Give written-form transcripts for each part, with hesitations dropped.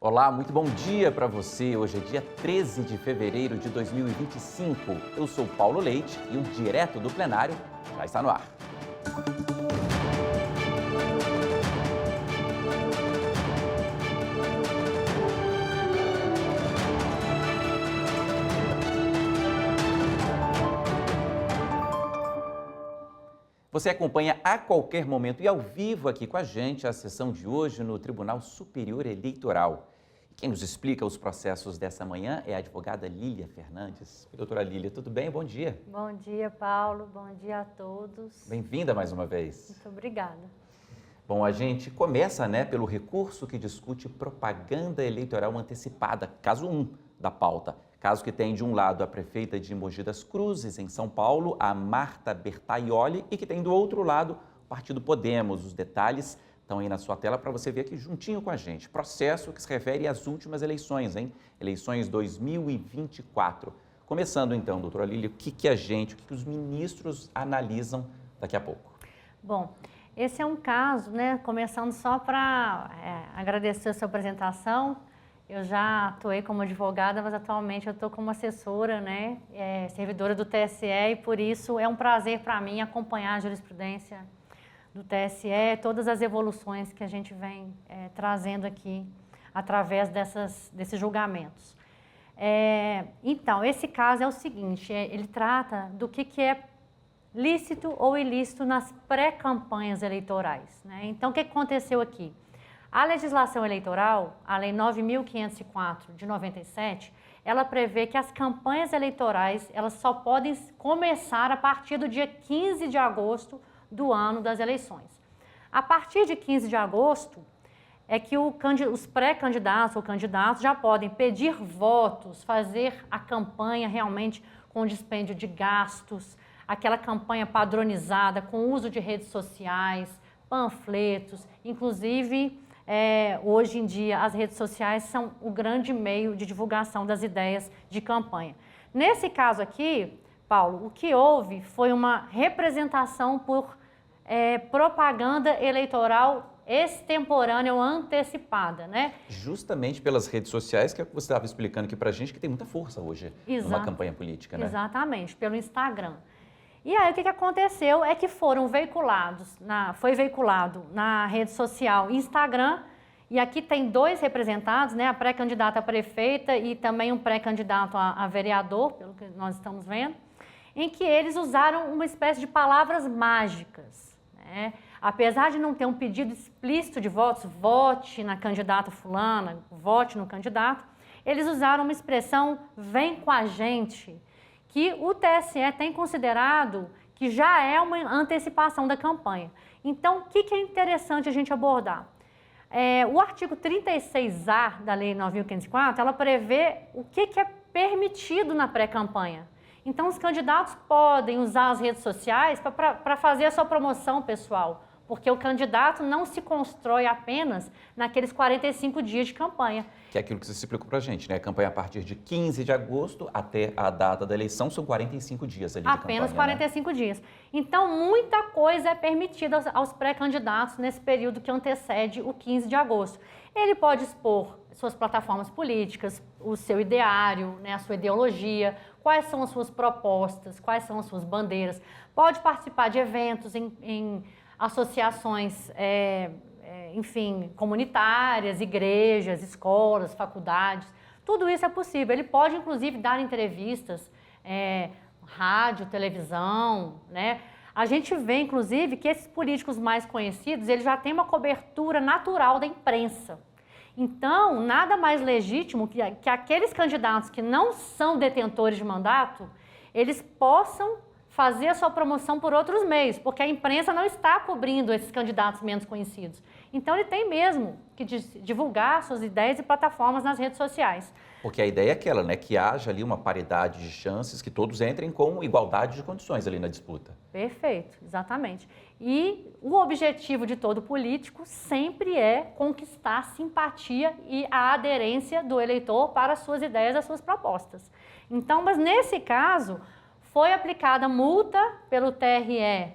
Olá, muito bom dia para você. Hoje é dia 13 de fevereiro de 2025. Eu sou Paulo Leite e o Direto do Plenário já está no ar. Você acompanha a qualquer momento e ao vivo aqui com a gente a sessão de hoje no Tribunal Superior Eleitoral. Quem nos explica os processos dessa manhã é a advogada Lília Fernandes. Doutora Lília, tudo bem? Bom dia. Bom dia, Paulo. Bom dia a todos. Bem-vinda mais uma vez. Muito obrigada. Bom, a gente começa, pelo recurso que discute propaganda eleitoral antecipada, caso 1 da pauta. Caso que tem de um lado a prefeita de Mogi das Cruzes, em São Paulo, a Marta Bertaioli, e que tem do outro lado o Partido Podemos. Os detalhes estão aí na sua tela para você ver aqui juntinho com a gente. Processo que se refere às últimas eleições, Eleições 2024. Começando então, doutora Lília, o que os ministros analisam daqui a pouco? Bom, esse é um caso, começando só para agradecer a sua apresentação. Eu já atuei como advogada, mas atualmente eu estou como assessora, servidora do TSE, e por isso é um prazer para mim acompanhar a jurisprudência do TSE, todas as evoluções que a gente vem trazendo aqui através desses julgamentos. Então, esse caso é o seguinte, ele trata do que é lícito ou ilícito nas pré-campanhas eleitorais. Então, o que aconteceu aqui? A legislação eleitoral, a Lei 9.504 de 97, ela prevê que as campanhas eleitorais elas só podem começar a partir do dia 15 de agosto do ano das eleições. A partir de 15 de agosto é que os pré-candidatos ou candidatos já podem pedir votos, fazer a campanha realmente com dispêndio de gastos, aquela campanha padronizada com uso de redes sociais, panfletos, inclusive hoje em dia as redes sociais são o grande meio de divulgação das ideias de campanha. Nesse caso aqui, Paulo, o que houve foi uma representação por propaganda eleitoral extemporânea ou antecipada, Justamente pelas redes sociais, que é o que você estava explicando aqui para a gente, que tem muita força hoje numa campanha política, Exatamente, pelo Instagram. E aí o que aconteceu é que foi veiculado na rede social Instagram, e aqui tem dois representados, a pré-candidata a prefeita e também um pré-candidato a vereador, pelo que nós estamos vendo, em que eles usaram uma espécie de palavras mágicas. Apesar de não ter um pedido explícito de votos, vote na candidata fulana, vote no candidato, eles usaram uma expressão, vem com a gente, que o TSE tem considerado que já é uma antecipação da campanha. Então, o que é interessante a gente abordar? O artigo 36A da Lei 9.504, ela prevê o que é permitido na pré-campanha. Então, os candidatos podem usar as redes sociais para fazer a sua promoção pessoal, porque o candidato não se constrói apenas naqueles 45 dias de campanha. Que é aquilo que você explicou para a gente, A campanha a partir de 15 de agosto até a data da eleição são 45 dias ali de campanha. Apenas 45 dias. Então, muita coisa é permitida aos pré-candidatos nesse período que antecede o 15 de agosto. Ele pode expor suas plataformas políticas, o seu ideário, a sua ideologia, quais são as suas propostas, quais são as suas bandeiras. Pode participar de eventos em associações, comunitárias, igrejas, escolas, faculdades. Tudo isso é possível. Ele pode, inclusive, dar entrevistas, rádio, televisão, A gente vê, inclusive, que esses políticos mais conhecidos, eles já têm uma cobertura natural da imprensa. Então, nada mais legítimo que aqueles candidatos que não são detentores de mandato, eles possam fazer a sua promoção por outros meios, porque a imprensa não está cobrindo esses candidatos menos conhecidos. Então, ele tem mesmo que divulgar suas ideias e plataformas nas redes sociais. Porque a ideia é aquela, que haja ali uma paridade de chances, que todos entrem com igualdade de condições ali na disputa. Perfeito, exatamente. E o objetivo de todo político sempre é conquistar a simpatia e a aderência do eleitor para as suas ideias, as suas propostas. Então, mas nesse caso, foi aplicada multa pelo TRE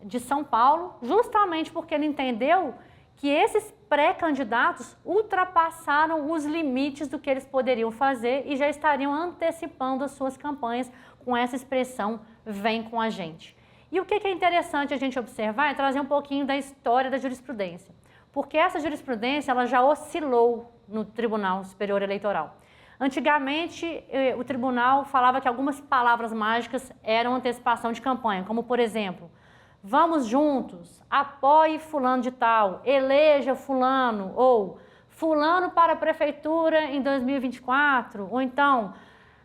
de São Paulo, justamente porque ele entendeu que esses pré-candidatos ultrapassaram os limites do que eles poderiam fazer e já estariam antecipando as suas campanhas com essa expressão "vem com a gente". E o que é interessante a gente observar é trazer um pouquinho da história da jurisprudência, porque essa jurisprudência ela já oscilou no Tribunal Superior Eleitoral. Antigamente, o tribunal falava que algumas palavras mágicas eram antecipação de campanha, como, por exemplo, "vamos juntos", "apoie fulano de tal", "eleja fulano", ou "fulano para a prefeitura em 2024", ou então,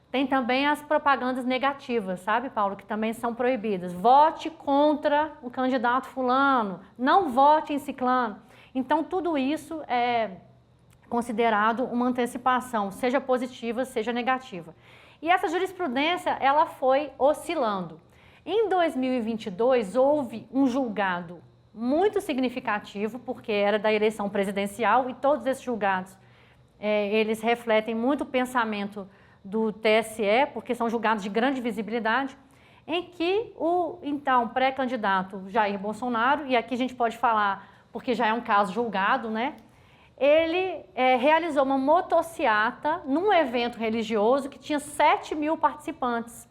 tem também as propagandas negativas, sabe, Paulo, que também são proibidas. "Vote contra o candidato fulano", "não vote em ciclano". Então, tudo isso é considerado uma antecipação, seja positiva, seja negativa. E essa jurisprudência, ela foi oscilando. Em 2022, houve um julgado muito significativo, porque era da eleição presidencial, e todos esses julgados, eles refletem muito o pensamento do TSE, porque são julgados de grande visibilidade, em que o, então, pré-candidato Jair Bolsonaro, e aqui a gente pode falar, porque já é um caso julgado, né? Ele realizou uma motociata num evento religioso que tinha 7.000 participantes,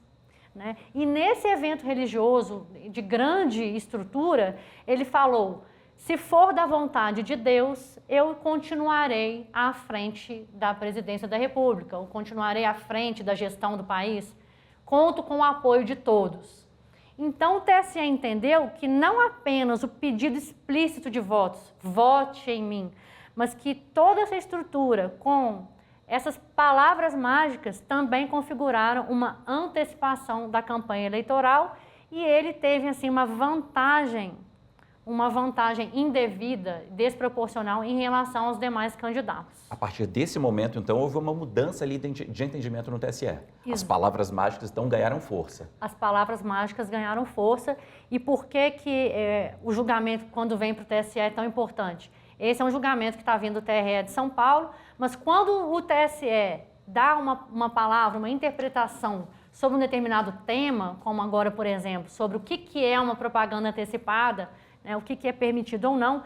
né? E nesse evento religioso de grande estrutura, ele falou: "Se for da vontade de Deus, eu continuarei à frente da presidência da República, eu continuarei à frente da gestão do país, conto com o apoio de todos". Então, o TSE entendeu que não apenas o pedido explícito de votos, "vote em mim", mas que toda essa estrutura com essas palavras mágicas também configuraram uma antecipação da campanha eleitoral e ele teve assim uma vantagem indevida, desproporcional em relação aos demais candidatos. A partir desse momento, então, houve uma mudança ali de entendimento no TSE. As palavras mágicas, então, ganharam força. As palavras mágicas ganharam força. E por que o julgamento, quando vem para o TSE, é tão importante? Esse é um julgamento que está vindo do TRE de São Paulo, mas quando o TSE dá uma palavra, uma interpretação sobre um determinado tema, como agora, por exemplo, sobre o que é uma propaganda antecipada, né, o que é permitido ou não,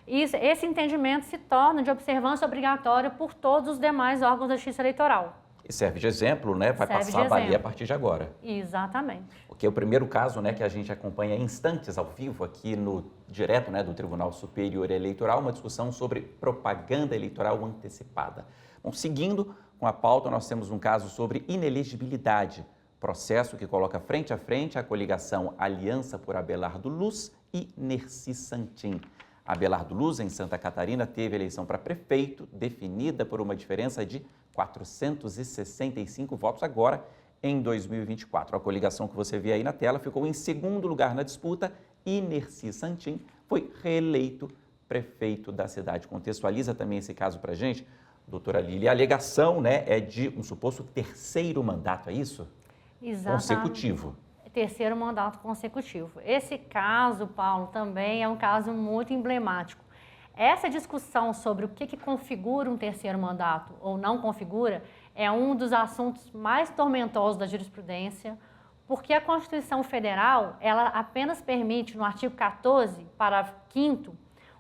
esse entendimento se torna de observância obrigatória por todos os demais órgãos da Justiça Eleitoral. E serve de exemplo, né? Vai passar a valer a partir de agora. Exatamente. Porque é o primeiro caso, né, que a gente acompanha instantes ao vivo aqui no direto, né, do Tribunal Superior Eleitoral, uma discussão sobre propaganda eleitoral antecipada. Bom, seguindo com a pauta, nós temos um caso sobre inelegibilidade, processo que coloca frente a frente a coligação Aliança por Abelardo Luz e Nercy Santin. Abelardo Luz, em Santa Catarina, teve eleição para prefeito, definida por uma diferença de 465 votos agora em 2024. A coligação que você vê aí na tela ficou em segundo lugar na disputa e Nercy Santin foi reeleito prefeito da cidade. Contextualiza também esse caso para a gente, doutora Lília. A alegação, né, é de um suposto terceiro mandato, é isso? Exatamente. Consecutivo. Terceiro mandato consecutivo. Esse caso, Paulo, também é um caso muito emblemático. Essa discussão sobre o que configura um terceiro mandato ou não configura é um dos assuntos mais tormentosos da jurisprudência, porque a Constituição Federal, ela apenas permite, no artigo 14, parágrafo 5º,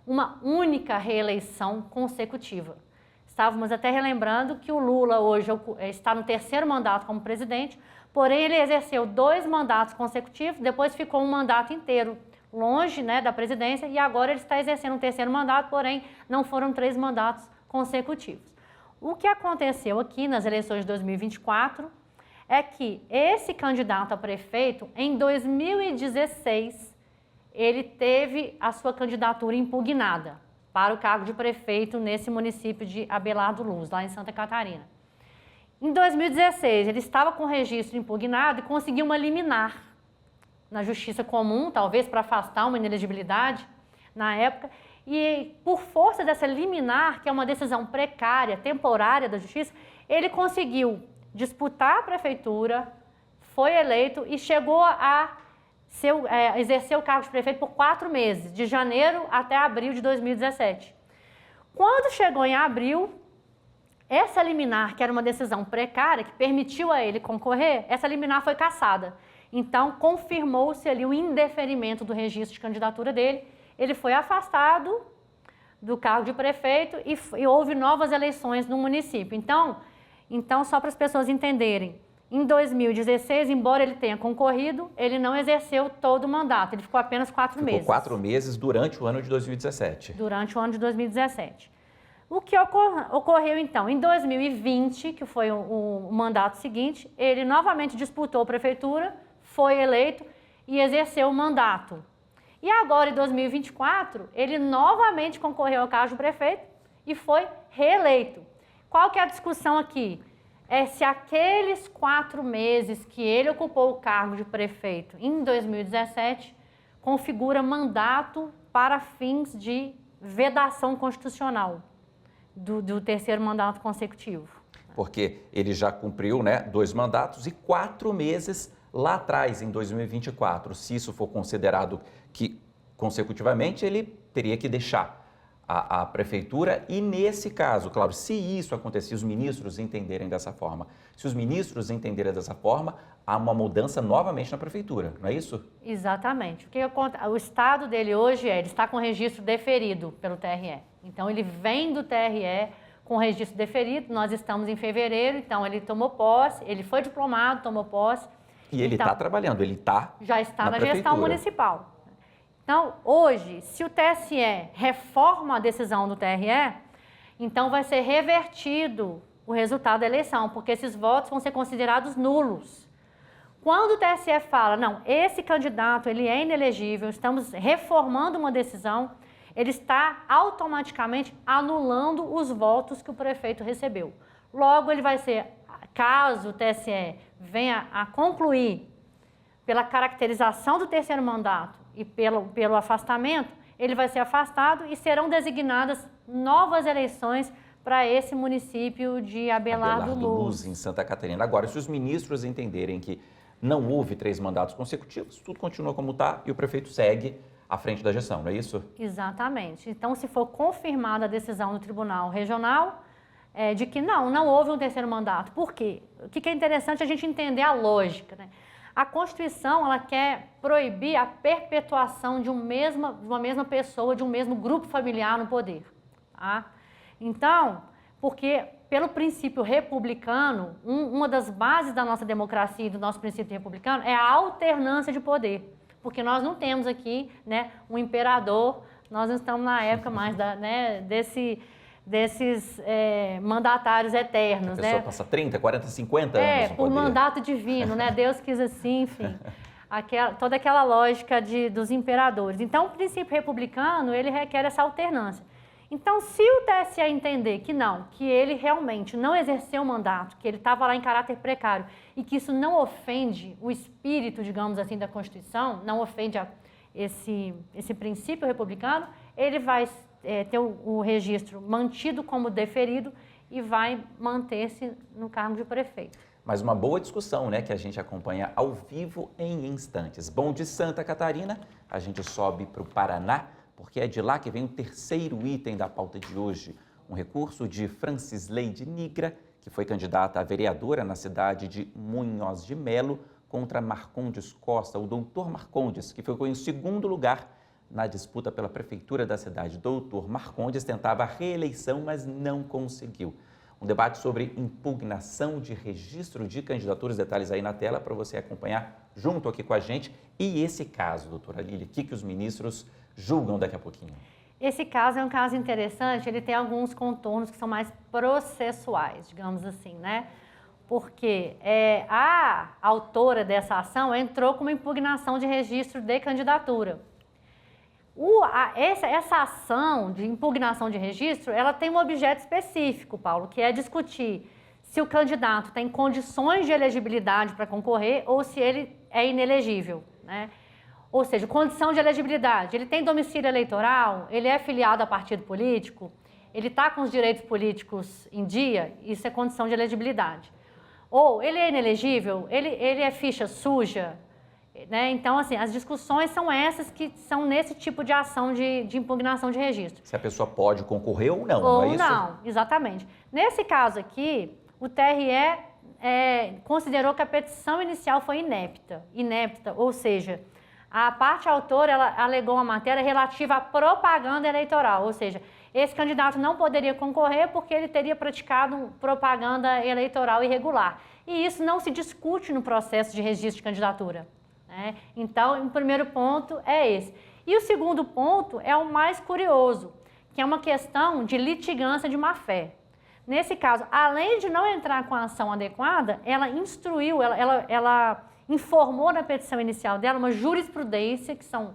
uma única reeleição consecutiva. Estávamos até relembrando que o Lula hoje está no terceiro mandato como presidente, porém ele exerceu 2 mandatos consecutivos, depois ficou um mandato inteiro longe, né, da presidência e agora ele está exercendo um terceiro mandato, porém não foram 3 mandatos consecutivos. O que aconteceu aqui nas eleições de 2024 é que esse candidato a prefeito, em 2016, ele teve a sua candidatura impugnada para o cargo de prefeito nesse município de Abelardo Luz, lá em Santa Catarina. Em 2016, ele estava com o registro impugnado e conseguiu uma liminar na Justiça Comum, talvez para afastar uma inelegibilidade na época, e por força dessa liminar, que é uma decisão precária, temporária da Justiça, ele conseguiu disputar a prefeitura, foi eleito e chegou a exercer o cargo de prefeito por 4 meses, de janeiro até abril de 2017. Quando chegou em abril, essa liminar, que era uma decisão precária, que permitiu a ele concorrer, essa liminar foi cassada. Então, confirmou-se ali o indeferimento do registro de candidatura dele. Ele foi afastado do cargo de prefeito e houve novas eleições no município. Então, só para as pessoas entenderem, em 2016, embora ele tenha concorrido, ele não exerceu todo o mandato, ele ficou apenas 4 meses. Ficou 4 meses durante o ano de 2017. Durante o ano de 2017. O que ocorreu então? Em 2020, que foi o mandato seguinte, ele novamente disputou a prefeitura, foi eleito e exerceu o mandato. E agora, em 2024, ele novamente concorreu ao cargo de prefeito e foi reeleito. Qual que é a discussão aqui? É se aqueles 4 meses que ele ocupou o cargo de prefeito em 2017 configura mandato para fins de vedação constitucional do terceiro mandato consecutivo. Porque ele já cumpriu, né, 2 mandatos e 4 meses lá atrás, em 2024. Se isso for considerado que, consecutivamente, ele teria que deixar a prefeitura e, nesse caso, claro, se isso acontecer, os ministros entenderem dessa forma, se os ministros entenderem dessa forma, há uma mudança novamente na prefeitura, não é isso? Exatamente. O estado dele hoje ele está com registro deferido pelo TRE. Então, ele vem do TRE com registro deferido, nós estamos em fevereiro, então ele tomou posse, ele foi diplomado, tomou posse. E ele está trabalhando, ele está já está na gestão municipal. Então, hoje, se o TSE reforma a decisão do TRE, então vai ser revertido o resultado da eleição, porque esses votos vão ser considerados nulos. Quando o TSE fala, não, esse candidato ele é inelegível, estamos reformando uma decisão, ele está automaticamente anulando os votos que o prefeito recebeu. Logo, ele vai ser, caso o TSE venha a concluir pela caracterização do terceiro mandato e pelo afastamento, ele vai ser afastado e serão designadas novas eleições para esse município de Abelardo Luz, em Santa Catarina. Agora, se os ministros entenderem que não houve 3 mandatos consecutivos, tudo continua como está e o prefeito segue à frente da gestão, não é isso? Exatamente. Então, se for confirmada a decisão do Tribunal Regional de que não houve um terceiro mandato. Por quê? O que é interessante é a gente entender a lógica, né? A Constituição, ela quer proibir a perpetuação de uma mesma pessoa, de um mesmo grupo familiar no poder. Tá? Então, porque pelo princípio republicano, uma das bases da nossa democracia e do nosso princípio republicano é a alternância de poder. Porque nós não temos aqui, né, um imperador, nós não estamos na época mais desses mandatários eternos. A pessoa passa 30, 40, 50 anos no por poder. mandato divino, né? Deus quis assim, enfim. Toda aquela lógica dos imperadores. Então, o princípio republicano, ele requer essa alternância. Então, se o TSE entender que ele realmente não exerceu o mandato, que ele estava lá em caráter precário e que isso não ofende o espírito, digamos assim, da Constituição, não ofende esse princípio republicano, ele vai ter o registro mantido como deferido e vai manter-se no cargo de prefeito. Mas uma boa discussão, né, que a gente acompanha ao vivo em instantes. Bom, de Santa Catarina, a gente sobe para o Paraná, porque é de lá que vem o terceiro item da pauta de hoje. Um recurso de Francisleyde Nigra, que foi candidata a vereadora na cidade de Munhoz de Melo, contra Marcondes Costa, o doutor Marcondes, que ficou em segundo lugar na disputa pela prefeitura da cidade. Doutor Marcondes tentava a reeleição, mas não conseguiu. Um debate sobre impugnação de registro de candidaturas, detalhes aí na tela para você acompanhar junto aqui com a gente. E esse caso, doutora Lília, o que os ministros julgam daqui a pouquinho? Esse caso é um caso interessante, ele tem alguns contornos que são mais processuais, digamos assim, né? Porque a autora dessa ação entrou com uma impugnação de registro de candidatura. Essa ação de impugnação de registro, ela tem um objeto específico, Paulo, que é discutir se o candidato tem condições de elegibilidade para concorrer ou se ele é inelegível, né? Ou seja, condição de elegibilidade, ele tem domicílio eleitoral, ele é filiado a partido político, ele está com os direitos políticos em dia, isso é condição de elegibilidade. Ou ele é inelegível, ele é ficha suja, né? Então, assim, as discussões são essas que são nesse tipo de ação de impugnação de registro. Se a pessoa pode concorrer ou não, não é isso? Ou não, exatamente. Nesse caso aqui, o TRE considerou que a petição inicial foi inepta, ou seja, a parte autora ela alegou uma matéria relativa à propaganda eleitoral, ou seja, esse candidato não poderia concorrer porque ele teria praticado propaganda eleitoral irregular. E isso não se discute no processo de registro de candidatura, né? Então, o primeiro ponto é esse. E o segundo ponto é o mais curioso, que é uma questão de litigância de má-fé. Nesse caso, além de não entrar com a ação adequada, ela instruiu, ela informou na petição inicial dela uma jurisprudência, que são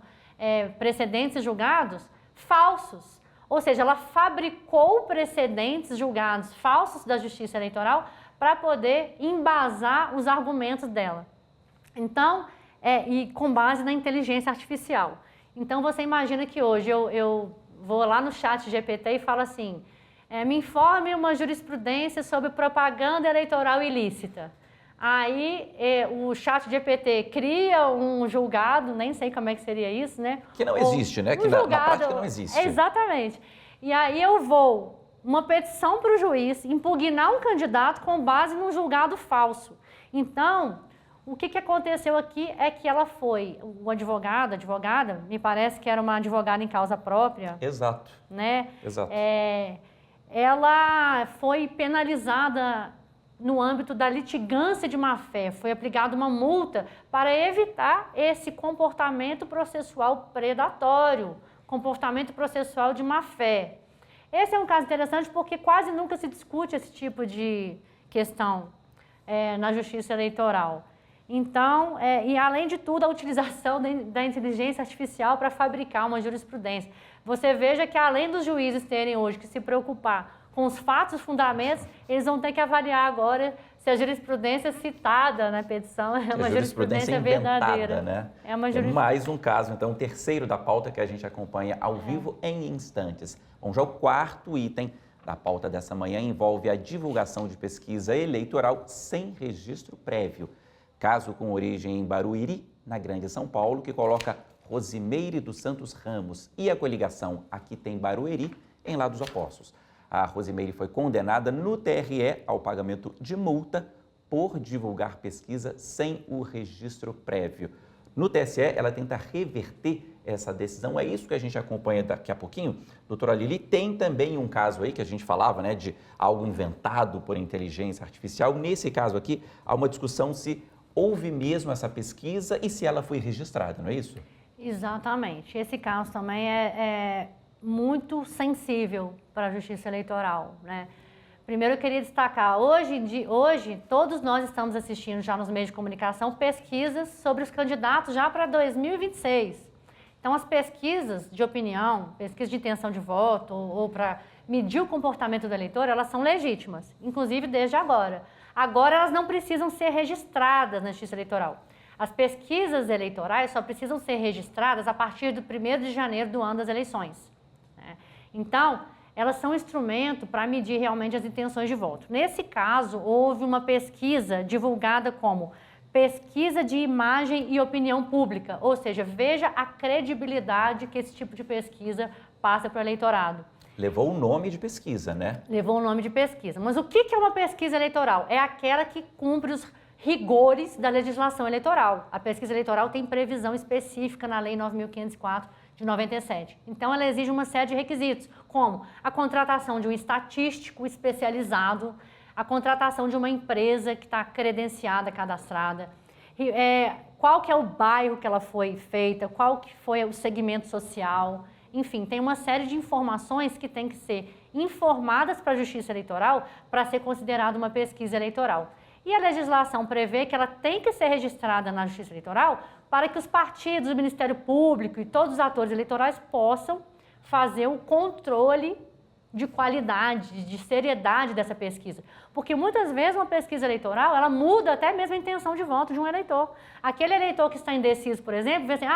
precedentes julgados falsos. Ou seja, ela fabricou precedentes julgados falsos da Justiça Eleitoral para poder embasar os argumentos dela. Então, e com base na inteligência artificial. Então, você imagina que hoje eu vou lá no chat GPT e falo assim, me informe uma jurisprudência sobre propaganda eleitoral ilícita. Aí o chat GPT cria um julgado, nem sei como é que seria isso, né? Que não existe, né? Que na prática não existe. Exatamente. E aí eu vou, uma petição para o juiz, impugnar um candidato com base num julgado falso. Então, o que aconteceu aqui é que ela foi, o advogada, me parece que era uma advogada em causa própria. Exato. Né? Exato. Ela foi penalizada no âmbito da litigância de má-fé, foi aplicada uma multa para evitar esse comportamento processual predatório, comportamento processual de má-fé. Esse é um caso interessante porque quase nunca se discute esse tipo de questão na Justiça Eleitoral. Então, e além de tudo, a utilização da inteligência artificial para fabricar uma jurisprudência. Você veja que além dos juízes terem hoje que se preocupar com os fatos e fundamentos, eles vão ter que avaliar agora se a jurisprudência citada na petição é uma jurisprudência verdadeira. Né? É uma jurisprudência. Mais um caso, então, o terceiro da pauta que a gente acompanha ao vivo em instantes. Bom, já o quarto item da pauta dessa manhã envolve a divulgação de pesquisa eleitoral sem registro prévio. Caso com origem em Barueri, na Grande São Paulo, que coloca Rosimeire dos Santos Ramos e a coligação Aqui Tem Barueri em Lados Opostos. A Rosimeire foi condenada no TRE ao pagamento de multa por divulgar pesquisa sem o registro prévio. No TSE, ela tenta reverter essa decisão. É isso que a gente acompanha daqui a pouquinho. Doutora Lili, tem também um caso aí que a gente falava, né, de algo inventado por inteligência artificial. Nesse caso aqui, há uma discussão se houve mesmo essa pesquisa e se ela foi registrada, não é isso? Exatamente. Esse caso também é muito sensível para a Justiça Eleitoral, né? Primeiro, eu queria destacar, hoje todos nós estamos assistindo já nos meios de comunicação pesquisas sobre os candidatos já para 2026. Então, as pesquisas de opinião, pesquisas de intenção de voto ou para medir o comportamento do eleitor, elas são legítimas, inclusive desde agora. Agora, elas não precisam ser registradas na Justiça Eleitoral. As pesquisas eleitorais só precisam ser registradas a partir do 1º de janeiro do ano das eleições. Então, elas são um instrumento para medir realmente as intenções de voto. Nesse caso, houve uma pesquisa divulgada como pesquisa de imagem e opinião pública, ou seja, veja a credibilidade que esse tipo de pesquisa passa para o eleitorado. Levou o nome de pesquisa, né? Levou o nome de pesquisa. Mas o que é uma pesquisa eleitoral? É aquela que cumpre os rigores da legislação eleitoral. A pesquisa eleitoral tem previsão específica na Lei 9.504 de 97. Então, ela exige uma série de requisitos, como a contratação de um estatístico especializado, a contratação de uma empresa que está credenciada, cadastrada, qual que é o bairro que ela foi feita, qual que foi o segmento social, enfim, tem uma série de informações que tem que ser informadas para a Justiça Eleitoral para ser considerada uma pesquisa eleitoral. E a legislação prevê que ela tem que ser registrada na Justiça Eleitoral para que os partidos, o Ministério Público e todos os atores eleitorais possam fazer o controle de qualidade, de seriedade dessa pesquisa. Porque muitas vezes uma pesquisa eleitoral, ela muda até mesmo a intenção de voto de um eleitor. Aquele eleitor que está indeciso, por exemplo, vê assim,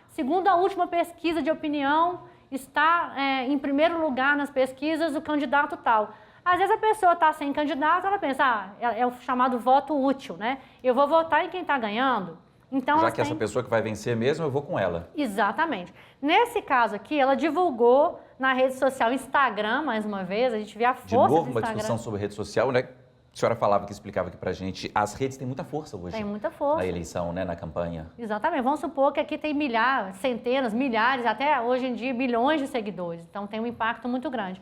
segundo a última pesquisa de opinião, está em primeiro lugar nas pesquisas o candidato tal. Às vezes a pessoa está sem candidato, ela pensa, é o chamado voto útil, né? Eu vou votar em quem está ganhando. Então, já que essa pessoa que vai vencer mesmo, eu vou com ela. Exatamente. Nesse caso aqui, ela divulgou na rede social Instagram, mais uma vez, a gente vê a força do Instagram. De novo, uma discussão sobre rede social, né? A senhora falava que explicava aqui pra gente, as redes têm muita força hoje. Tem muita força. Na eleição, né, na campanha. Exatamente. Vamos supor que aqui tem milhares, centenas, milhares, até hoje em dia milhões de seguidores. Então tem um impacto muito grande.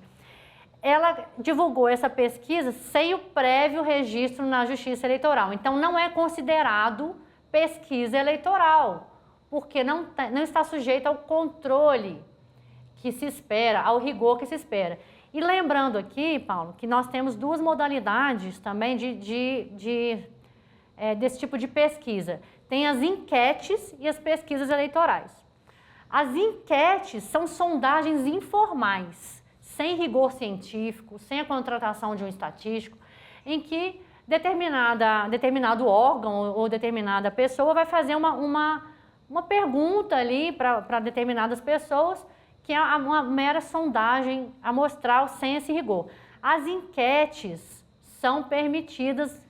Ela divulgou essa pesquisa sem o prévio registro na Justiça Eleitoral. Então não é considerado pesquisa eleitoral, porque não está sujeito ao controle que se espera, ao rigor que se espera. E lembrando aqui, Paulo, que nós temos duas modalidades também desse tipo de pesquisa. Tem as enquetes e as pesquisas eleitorais. As enquetes são sondagens informais, sem rigor científico, sem a contratação de um estatístico, em que determinado órgão ou determinada pessoa vai fazer uma pergunta ali para determinadas pessoas, que é uma mera sondagem amostral sem esse rigor. As enquetes são permitidas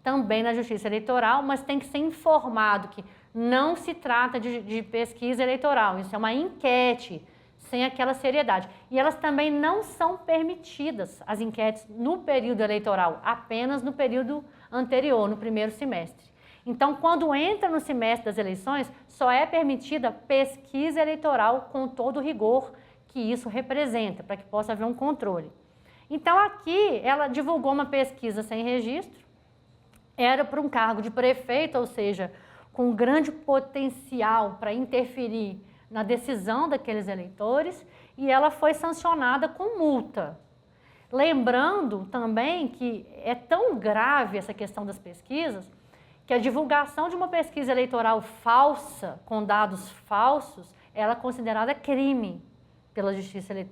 também na Justiça Eleitoral, mas tem que ser informado que não se trata de pesquisa eleitoral, isso é uma enquete, sem aquela seriedade. E elas também não são permitidas, as enquetes, no período eleitoral, apenas no período anterior, no primeiro semestre. Então, quando entra no semestre das eleições, só é permitida pesquisa eleitoral com todo o rigor que isso representa, para que possa haver um controle. Então, aqui, ela divulgou uma pesquisa sem registro, era para um cargo de prefeito, ou seja, com grande potencial para interferir na decisão daqueles eleitores, e ela foi sancionada com multa. Lembrando também que é tão grave essa questão das pesquisas, que a divulgação de uma pesquisa eleitoral falsa, com dados falsos, ela é considerada crime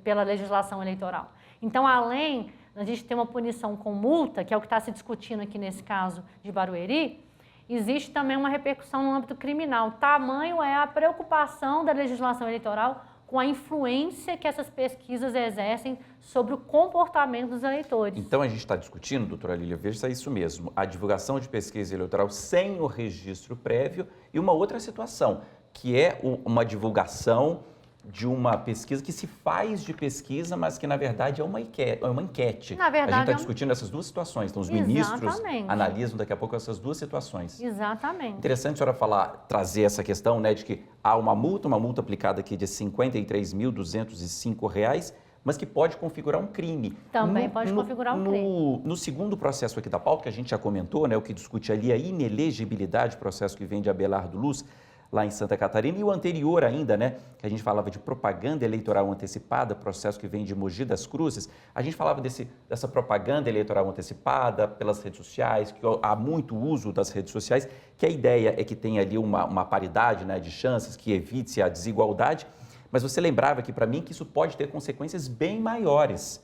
pela legislação eleitoral. Então, além da gente ter uma punição com multa, que é o que está se discutindo aqui nesse caso de Barueri, existe também uma repercussão no âmbito criminal. Tamanho é a preocupação da legislação eleitoral com a influência que essas pesquisas exercem sobre o comportamento dos eleitores. Então, a gente está discutindo, doutora Lília, veja se é isso mesmo, a divulgação de pesquisa eleitoral sem o registro prévio e uma outra situação, que é uma divulgação de uma pesquisa que se faz de pesquisa, mas que, na verdade, é uma enquete. Na verdade, a gente está discutindo essas duas situações. Então, os ministros analisam daqui a pouco essas duas situações. Exatamente. Interessante a senhora trazer essa questão, né, de que há uma multa aplicada aqui de R$ 53.205, mas que pode configurar um crime. Também pode configurar um crime. No segundo processo aqui da pauta, que a gente já comentou, né, o que discute ali a inelegibilidade, processo que vem de Abelardo Luz, lá em Santa Catarina, e o anterior ainda, né, que a gente falava de propaganda eleitoral antecipada, processo que vem de Mogi das Cruzes, a gente falava dessa propaganda eleitoral antecipada pelas redes sociais, que há muito uso das redes sociais, que a ideia é que tenha ali uma paridade, né, de chances, que evite a desigualdade, mas você lembrava aqui para mim que isso pode ter consequências bem maiores,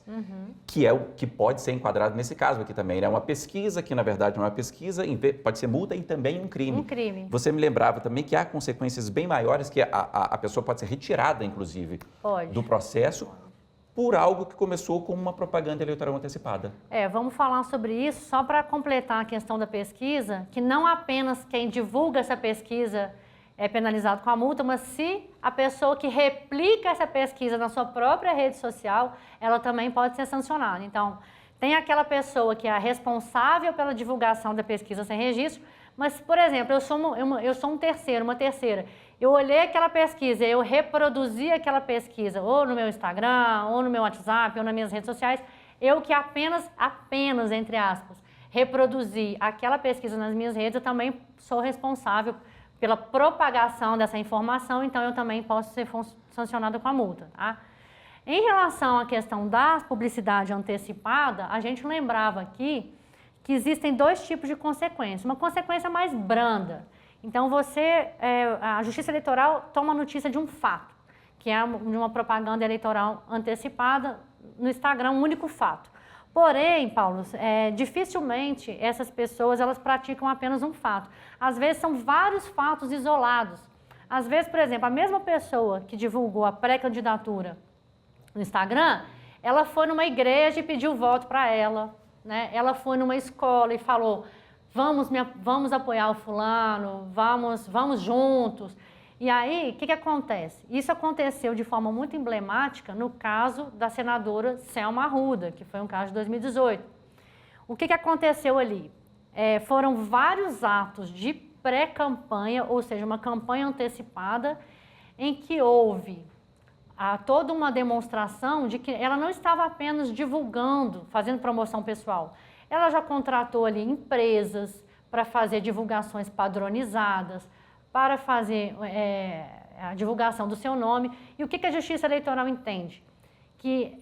que é o que pode ser enquadrado nesse caso aqui também, né? Uma pesquisa que, na verdade, não é uma pesquisa, pode ser multa e também um crime. Um crime. Você me lembrava também que há consequências bem maiores, que a pessoa pode ser retirada, inclusive, do processo, por algo que começou com uma propaganda eleitoral antecipada. Vamos falar sobre isso, só para completar a questão da pesquisa, que não apenas quem divulga essa pesquisa é penalizado com a multa, mas se a pessoa que replica essa pesquisa na sua própria rede social, ela também pode ser sancionada. Então, tem aquela pessoa que é a responsável pela divulgação da pesquisa sem registro, mas, por exemplo, eu sou um terceiro, uma terceira. Eu olhei aquela pesquisa, eu reproduzi aquela pesquisa, ou no meu Instagram, ou no meu WhatsApp, ou nas minhas redes sociais, eu que apenas, entre aspas, reproduzi aquela pesquisa nas minhas redes, eu também sou responsável pela propagação dessa informação, então eu também posso ser sancionada com a multa, tá? Em relação à questão da publicidade antecipada, a gente lembrava aqui que existem dois tipos de consequências. Uma consequência mais branda. Então, a Justiça Eleitoral toma notícia de um fato, que é de uma propaganda eleitoral antecipada no Instagram, um único fato. Porém, Paulo, dificilmente essas pessoas elas praticam apenas um fato. Às vezes são vários fatos isolados. Às vezes, por exemplo, a mesma pessoa que divulgou a pré-candidatura no Instagram, ela foi numa igreja e pediu voto para ela, né? Ela foi numa escola e falou, vamos apoiar o fulano, vamos juntos. E aí, o que acontece? Isso aconteceu de forma muito emblemática no caso da senadora Selma Arruda, que foi um caso de 2018. O que aconteceu ali? Foram vários atos de pré-campanha, ou seja, uma campanha antecipada, em que houve toda uma demonstração de que ela não estava apenas divulgando, fazendo promoção pessoal. Ela já contratou ali empresas para fazer divulgações padronizadas, para fazer a divulgação do seu nome. E o que a Justiça Eleitoral entende? Que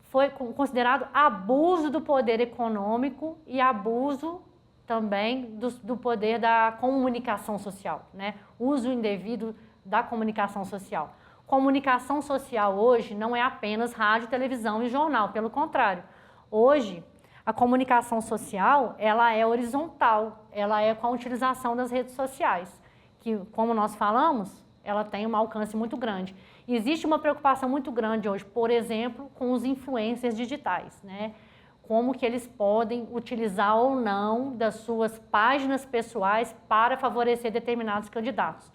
foi considerado abuso do poder econômico e abuso também do poder da comunicação social, né? Uso indevido da comunicação social. Comunicação social hoje não é apenas rádio, televisão e jornal, pelo contrário. Hoje, a comunicação social, ela é horizontal, ela é com a utilização das redes sociais, que, como nós falamos, ela tem um alcance muito grande. Existe uma preocupação muito grande hoje, por exemplo, com os influencers digitais, né? Como que eles podem utilizar ou não das suas páginas pessoais para favorecer determinados candidatos.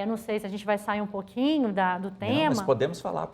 Não sei se a gente vai sair um pouquinho do tema. Não, mas podemos falar.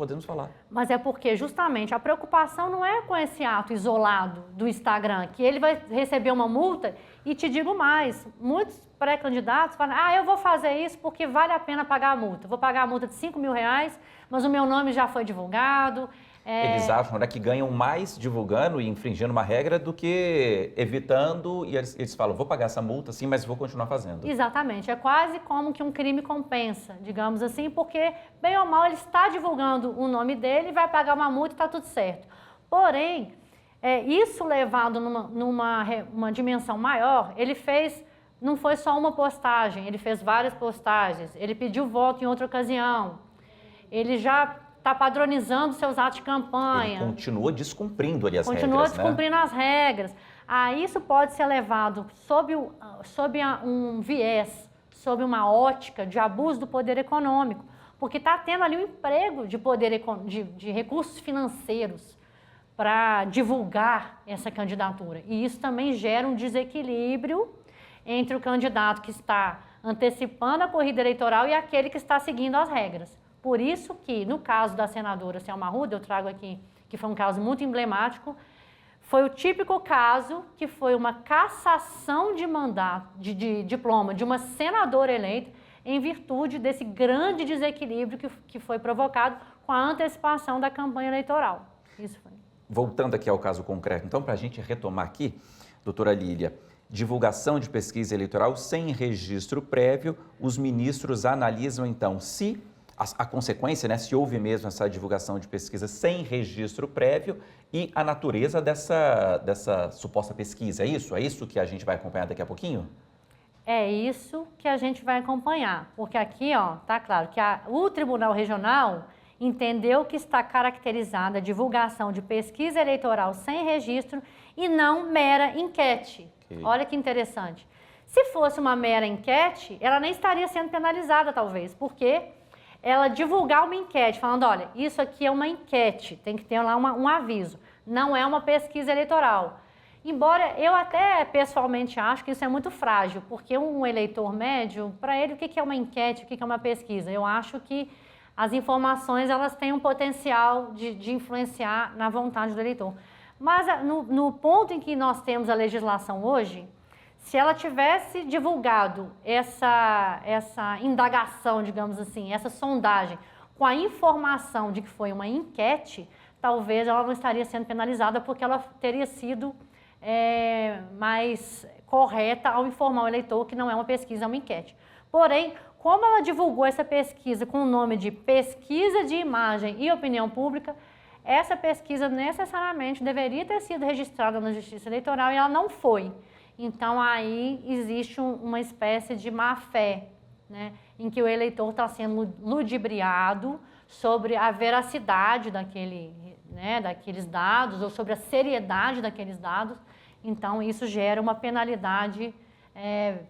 Mas é porque justamente a preocupação não é com esse ato isolado do Instagram, que ele vai receber uma multa e te digo mais, muitos pré-candidatos falam, eu vou fazer isso porque vale a pena pagar a multa. Vou pagar a multa de R$5.000, mas o meu nome já foi divulgado. Eles acham, né, que ganham mais divulgando e infringindo uma regra do que evitando, e eles falam, vou pagar essa multa sim, mas vou continuar fazendo. Exatamente, é quase como que um crime compensa, digamos assim, porque bem ou mal ele está divulgando o nome dele, vai pagar uma multa e está tudo certo. Porém, isso levado numa dimensão maior, ele fez, não foi só uma postagem, ele fez várias postagens, ele pediu voto em outra ocasião, ele já está padronizando seus atos de campanha. Ele continua descumprindo ali as regras, Continua descumprindo as regras. Isso pode ser levado sob um viés, sob uma ótica de abuso do poder econômico, porque está tendo ali um emprego de recursos financeiros para divulgar essa candidatura. E isso também gera um desequilíbrio entre o candidato que está antecipando a corrida eleitoral e aquele que está seguindo as regras. Por isso que, no caso da senadora Selma Arruda, eu trago aqui, que foi um caso muito emblemático, foi o típico caso que foi uma cassação de mandato, de diploma de uma senadora eleita em virtude desse grande desequilíbrio que foi provocado com a antecipação da campanha eleitoral. Isso foi. Voltando aqui ao caso concreto, então, para a gente retomar aqui, doutora Lília, divulgação de pesquisa eleitoral sem registro prévio, os ministros analisam, então, se a consequência, né, se houve mesmo essa divulgação de pesquisa sem registro prévio e a natureza dessa suposta pesquisa. É isso que a gente vai acompanhar daqui a pouquinho? É isso que a gente vai acompanhar, porque aqui, tá claro que o Tribunal Regional entendeu que está caracterizada a divulgação de pesquisa eleitoral sem registro e não mera enquete. Okay. Olha que interessante. Se fosse uma mera enquete, ela nem estaria sendo penalizada, talvez, porque ela divulgar uma enquete, falando, olha, isso aqui é uma enquete, tem que ter lá um aviso, não é uma pesquisa eleitoral. Embora eu até pessoalmente acho que isso é muito frágil, porque um eleitor médio, para ele, o que é uma enquete, o que é uma pesquisa? Eu acho que as informações, elas têm um potencial de influenciar na vontade do eleitor. Mas no ponto em que nós temos a legislação hoje, se ela tivesse divulgado essa indagação, digamos assim, essa sondagem, com a informação de que foi uma enquete, talvez ela não estaria sendo penalizada porque ela teria sido mais correta ao informar o eleitor que não é uma pesquisa, é uma enquete. Porém, como ela divulgou essa pesquisa com o nome de Pesquisa de Imagem e Opinião Pública, essa pesquisa necessariamente deveria ter sido registrada na Justiça Eleitoral e ela não foi. Então, aí existe uma espécie de má-fé, né, em que o eleitor está sendo ludibriado sobre a veracidade daqueles dados ou sobre a seriedade daqueles dados. Então, isso gera uma penalidade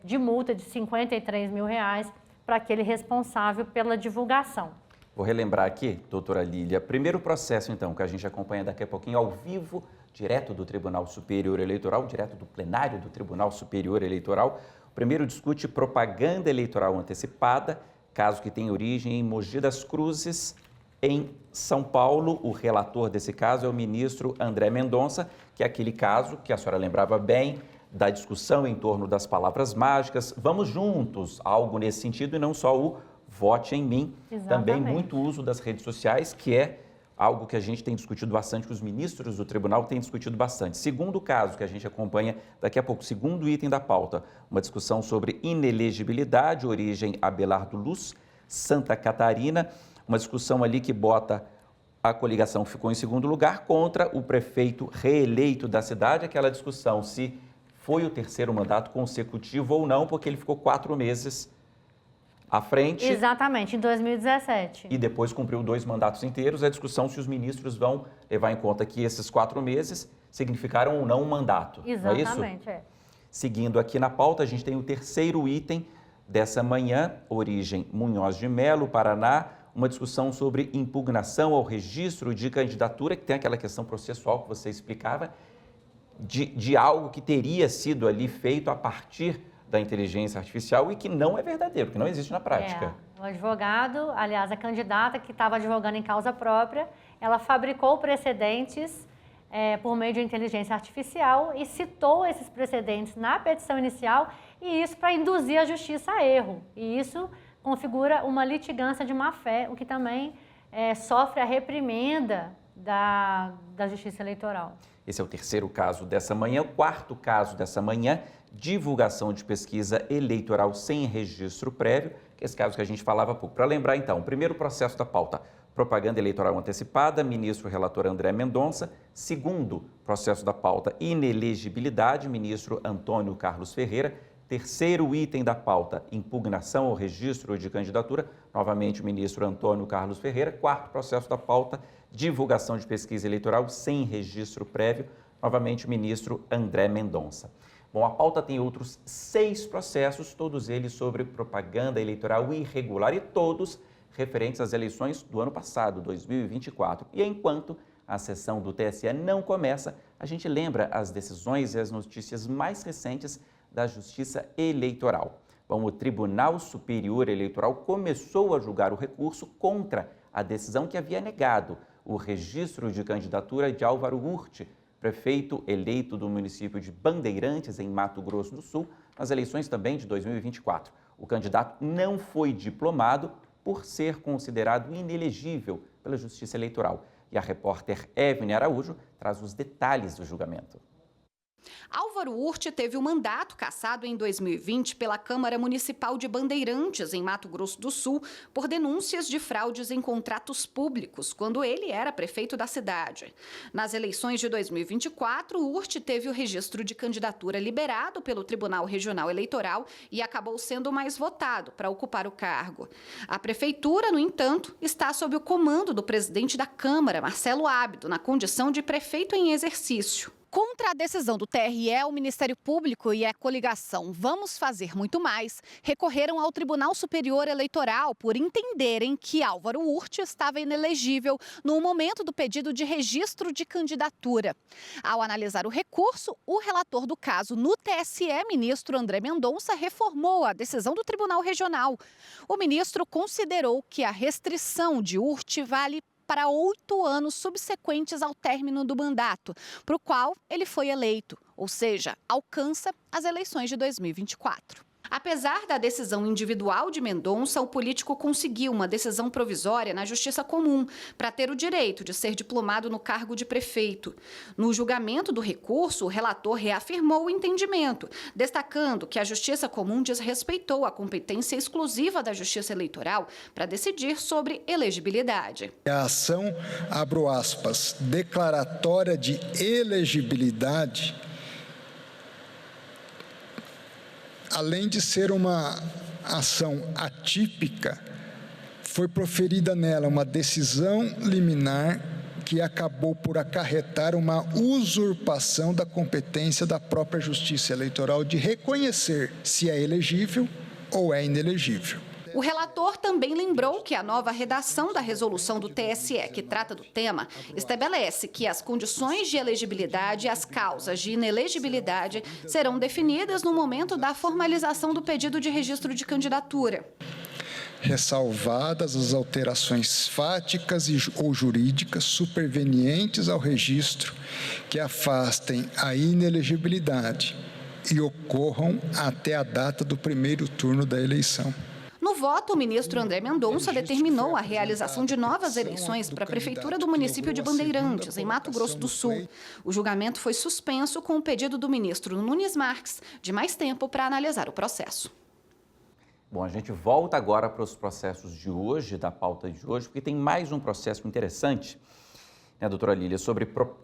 de multa de R$53.000 para aquele responsável pela divulgação. Vou relembrar aqui, doutora Lília, primeiro processo, então, que a gente acompanha daqui a pouquinho ao vivo, direto do Tribunal Superior Eleitoral, direto do plenário do Tribunal Superior Eleitoral. O primeiro discute propaganda eleitoral antecipada, caso que tem origem em Mogi das Cruzes. Em São Paulo, o relator desse caso é o ministro André Mendonça, que é aquele caso que a senhora lembrava bem, da discussão em torno das palavras mágicas. Vamos juntos, algo nesse sentido, e não só o vote em mim. Exatamente. Também muito uso das redes sociais, que é algo que a gente tem discutido bastante, que os ministros do tribunal têm discutido bastante. Segundo caso que a gente acompanha daqui a pouco, segundo item da pauta, uma discussão sobre inelegibilidade, origem Abelardo Luz, Santa Catarina, uma discussão ali que bota a coligação que ficou em segundo lugar contra o prefeito reeleito da cidade, aquela discussão se foi o terceiro mandato consecutivo ou não, porque ele ficou 4 meses à frente. Exatamente, em 2017. E depois cumpriu 2 mandatos inteiros. A discussão se os ministros vão levar em conta que esses 4 meses significaram ou não um mandato. Exatamente, não é isso? Seguindo aqui na pauta, a gente tem o terceiro item dessa manhã, origem Munhoz de Melo, Paraná, uma discussão sobre impugnação ao registro de candidatura, que tem aquela questão processual que você explicava, de algo que teria sido ali feito a partir da inteligência artificial e que não é verdadeiro, que não existe na prática. O advogado, aliás, a candidata que estava advogando em causa própria, ela fabricou precedentes por meio de inteligência artificial e citou esses precedentes na petição inicial, e isso para induzir a justiça a erro. E isso configura uma litigância de má-fé, o que também sofre a reprimenda da Justiça Eleitoral. Esse é o terceiro caso dessa manhã. O quarto caso dessa manhã, divulgação de pesquisa eleitoral sem registro prévio, que é esse caso que a gente falava há pouco. Para lembrar, então, o primeiro processo da pauta, propaganda eleitoral antecipada, ministro relator André Mendonça. Segundo processo da pauta, inelegibilidade, ministro Antônio Carlos Ferreira. Terceiro item da pauta, impugnação ao registro de candidatura, novamente o ministro Antônio Carlos Ferreira. Quarto processo da pauta, divulgação de pesquisa eleitoral sem registro prévio, novamente o ministro André Mendonça. Bom, a pauta tem outros 6 processos, todos eles sobre propaganda eleitoral irregular e todos referentes às eleições do ano passado, 2024. E enquanto a sessão do TSE não começa, a gente lembra as decisões e as notícias mais recentes da Justiça Eleitoral. Bom, o Tribunal Superior Eleitoral começou a julgar o recurso contra a decisão que havia negado o registro de candidatura de Álvaro Urti, prefeito eleito do município de Bandeirantes, em Mato Grosso do Sul, nas eleições também de 2024. O candidato não foi diplomado por ser considerado inelegível pela Justiça Eleitoral. E a repórter Evne Araújo traz os detalhes do julgamento. Álvaro Urti teve o mandato cassado em 2020 pela Câmara Municipal de Bandeirantes, em Mato Grosso do Sul, por denúncias de fraudes em contratos públicos, quando ele era prefeito da cidade. Nas eleições de 2024, Urti teve o registro de candidatura liberado pelo Tribunal Regional Eleitoral e acabou sendo o mais votado para ocupar o cargo. A prefeitura, no entanto, está sob o comando do presidente da Câmara, Marcelo Ábido, na condição de prefeito em exercício. Contra a decisão do TRE, o Ministério Público e a coligação Vamos Fazer Muito Mais recorreram ao Tribunal Superior Eleitoral por entenderem que Álvaro Urti estava inelegível no momento do pedido de registro de candidatura. Ao analisar o recurso, o relator do caso no TSE, ministro André Mendonça, reformou a decisão do Tribunal Regional. O ministro considerou que a restrição de Urti vale para 8 anos subsequentes ao término do mandato, para o qual ele foi eleito, ou seja, alcança as eleições de 2024. Apesar da decisão individual de Mendonça, o político conseguiu uma decisão provisória na Justiça Comum para ter o direito de ser diplomado no cargo de prefeito. No julgamento do recurso, o relator reafirmou o entendimento, destacando que a Justiça Comum desrespeitou a competência exclusiva da Justiça Eleitoral para decidir sobre elegibilidade. A ação, abro aspas, declaratória de elegibilidade, além de ser uma ação atípica, foi proferida nela uma decisão liminar que acabou por acarretar uma usurpação da competência da própria Justiça Eleitoral de reconhecer se é elegível ou é inelegível. O relator também lembrou que a nova redação da resolução do TSE, que trata do tema, estabelece que as condições de elegibilidade e as causas de inelegibilidade serão definidas no momento da formalização do pedido de registro de candidatura. ressalvadas as alterações fáticas ou jurídicas supervenientes ao registro que afastem a inelegibilidade e ocorram até a data do primeiro turno da eleição. No voto, o ministro André Mendonça determinou a realização de novas eleições para a Prefeitura do município de Bandeirantes, em Mato Grosso do Sul. O julgamento foi suspenso com o pedido do ministro Nunes Marques de mais tempo para analisar o processo. Bom, a gente volta agora para os processos de hoje, da pauta de hoje, porque tem mais um processo interessante, né, doutora Lília,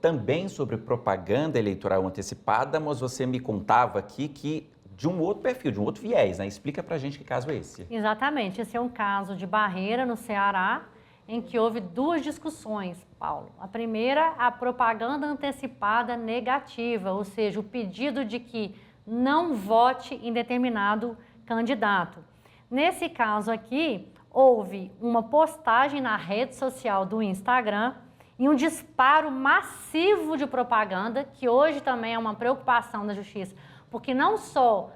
também sobre propaganda eleitoral antecipada, mas você me contava aqui que de um outro perfil, de um outro viés, né? Explica pra gente que caso é esse. Exatamente, esse é um caso de Barreira, no Ceará, em que houve duas discussões, Paulo. A primeira, a propaganda antecipada negativa, ou seja, o pedido de que não vote em determinado candidato. Nesse caso aqui, houve uma postagem na rede social do Instagram e um disparo massivo de propaganda, que hoje também é uma preocupação da Justiça, porque não só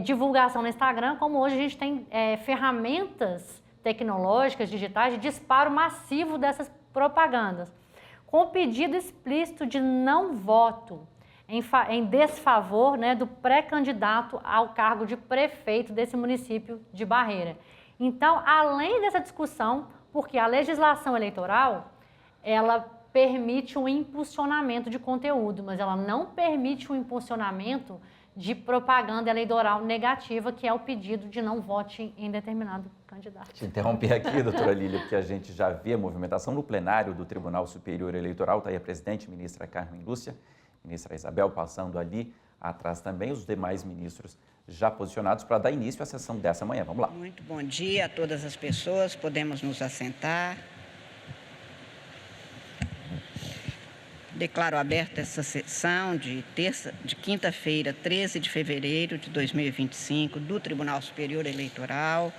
divulgação no Instagram, como hoje a gente tem ferramentas tecnológicas, digitais, de disparo massivo dessas propagandas, com o pedido explícito de não voto em desfavor, né, do pré-candidato ao cargo de prefeito desse município de Barreira. Então, além dessa discussão, porque a legislação eleitoral, ela permite um impulsionamento de conteúdo, mas ela não permite um impulsionamento de propaganda eleitoral negativa, que é o pedido de não vote em determinado candidato. Te interromper aqui, doutora Lília, porque a gente já vê a movimentação no plenário do Tribunal Superior Eleitoral, está aí a presidente, ministra Carmen Lúcia, ministra Isabel passando ali atrás também, os demais ministros já posicionados para dar início à sessão dessa manhã. Vamos lá. Muito bom dia a todas as pessoas, podemos nos assentar. Declaro aberta essa sessão de quinta-feira, 13 de fevereiro de 2025, do Tribunal Superior Eleitoral.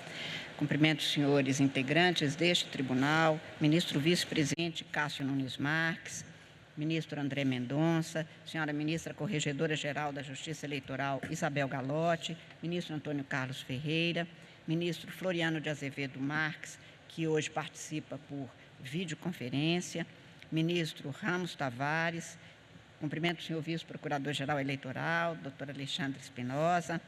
Cumprimento os senhores integrantes deste tribunal, ministro vice-presidente Cássio Nunes Marques, ministro André Mendonça, senhora ministra Corregedora-Geral da Justiça Eleitoral Isabel Galotti, ministro Antônio Carlos Ferreira, ministro Floriano de Azevedo Marques, que hoje participa por videoconferência, ministro Ramos Tavares, cumprimento o senhor vice-procurador-geral eleitoral, doutor Alexandre Espinosa,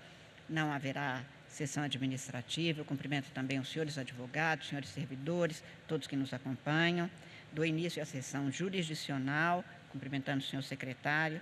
não haverá sessão administrativa, eu cumprimento também os senhores advogados, senhores servidores, todos que nos acompanham, dou início à sessão jurisdicional, cumprimentando o senhor secretário,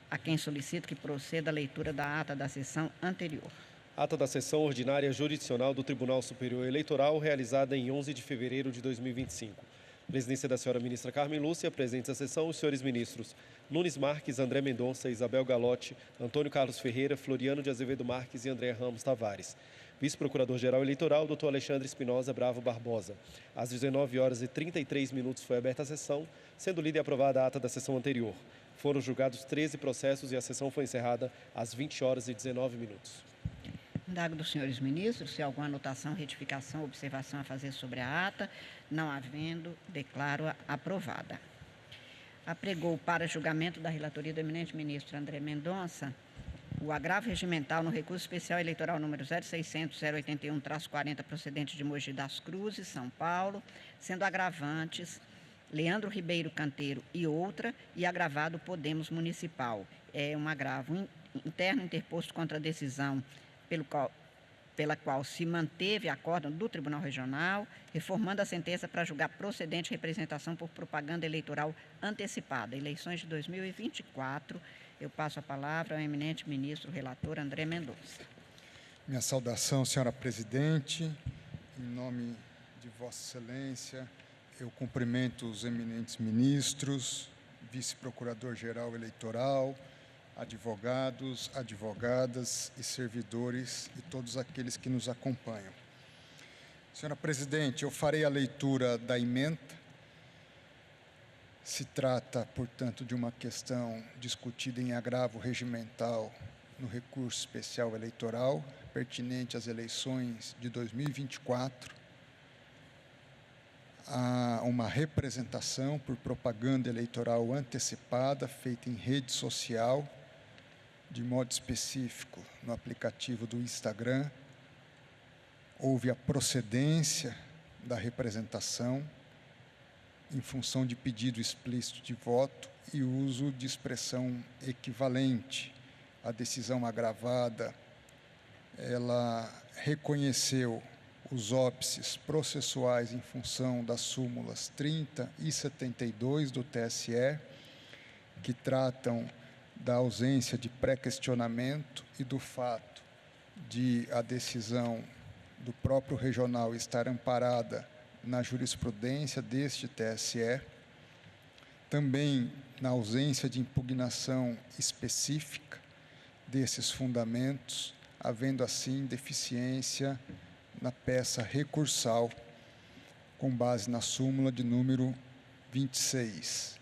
a quem solicito que proceda a leitura da ata da sessão anterior. Ata da sessão ordinária jurisdicional do Tribunal Superior Eleitoral, realizada em 11 de fevereiro de 2025. Presidência da senhora ministra Carmen Lúcia, presentes à sessão, os senhores ministros Nunes Marques, André Mendonça, Isabel Galotti, Antônio Carlos Ferreira, Floriano de Azevedo Marques e André Ramos Tavares. Vice-procurador-geral eleitoral, doutor Alexandre Espinosa Bravo Barbosa. Às 19h33 foi aberta a sessão, sendo lida e aprovada a ata da sessão anterior. Foram julgados 13 processos e a sessão foi encerrada às 20h19. Indago dos senhores ministros se há alguma anotação, retificação ou observação a fazer sobre a ata. Não havendo, declaro-a aprovada. Apregou para julgamento da relatoria do eminente ministro André Mendonça o agravo regimental no recurso especial eleitoral número 0600-081-40, procedente de Mogi das Cruzes, São Paulo, sendo agravantes Leandro Ribeiro Canteiro e outra, e agravado Podemos Municipal. É um agravo interno interposto contra a decisão pela qual se manteve acórdão do Tribunal Regional, reformando a sentença para julgar procedente representação por propaganda eleitoral antecipada. Eleições de 2024. Eu passo a palavra ao eminente ministro relator André Mendonça. Minha saudação, senhora presidente. Em nome de Vossa Excelência, eu cumprimento os eminentes ministros, vice-procurador-geral eleitoral, advogados, advogadas e servidores e todos aqueles que nos acompanham. Senhora presidente, eu farei a leitura da ementa. Se trata, portanto, de uma questão discutida em agravo regimental no recurso especial eleitoral, pertinente às eleições de 2024, a uma representação por propaganda eleitoral antecipada feita em rede social, de modo específico no aplicativo do Instagram, houve a procedência da representação em função de pedido explícito de voto e uso de expressão equivalente. A decisão agravada, ela reconheceu os óbices processuais em função das súmulas 30 e 72 do TSE, que tratam da ausência de pré-questionamento e do fato de a decisão do próprio regional estar amparada na jurisprudência deste TSE, também na ausência de impugnação específica desses fundamentos, havendo assim deficiência na peça recursal, com base na súmula de número 26.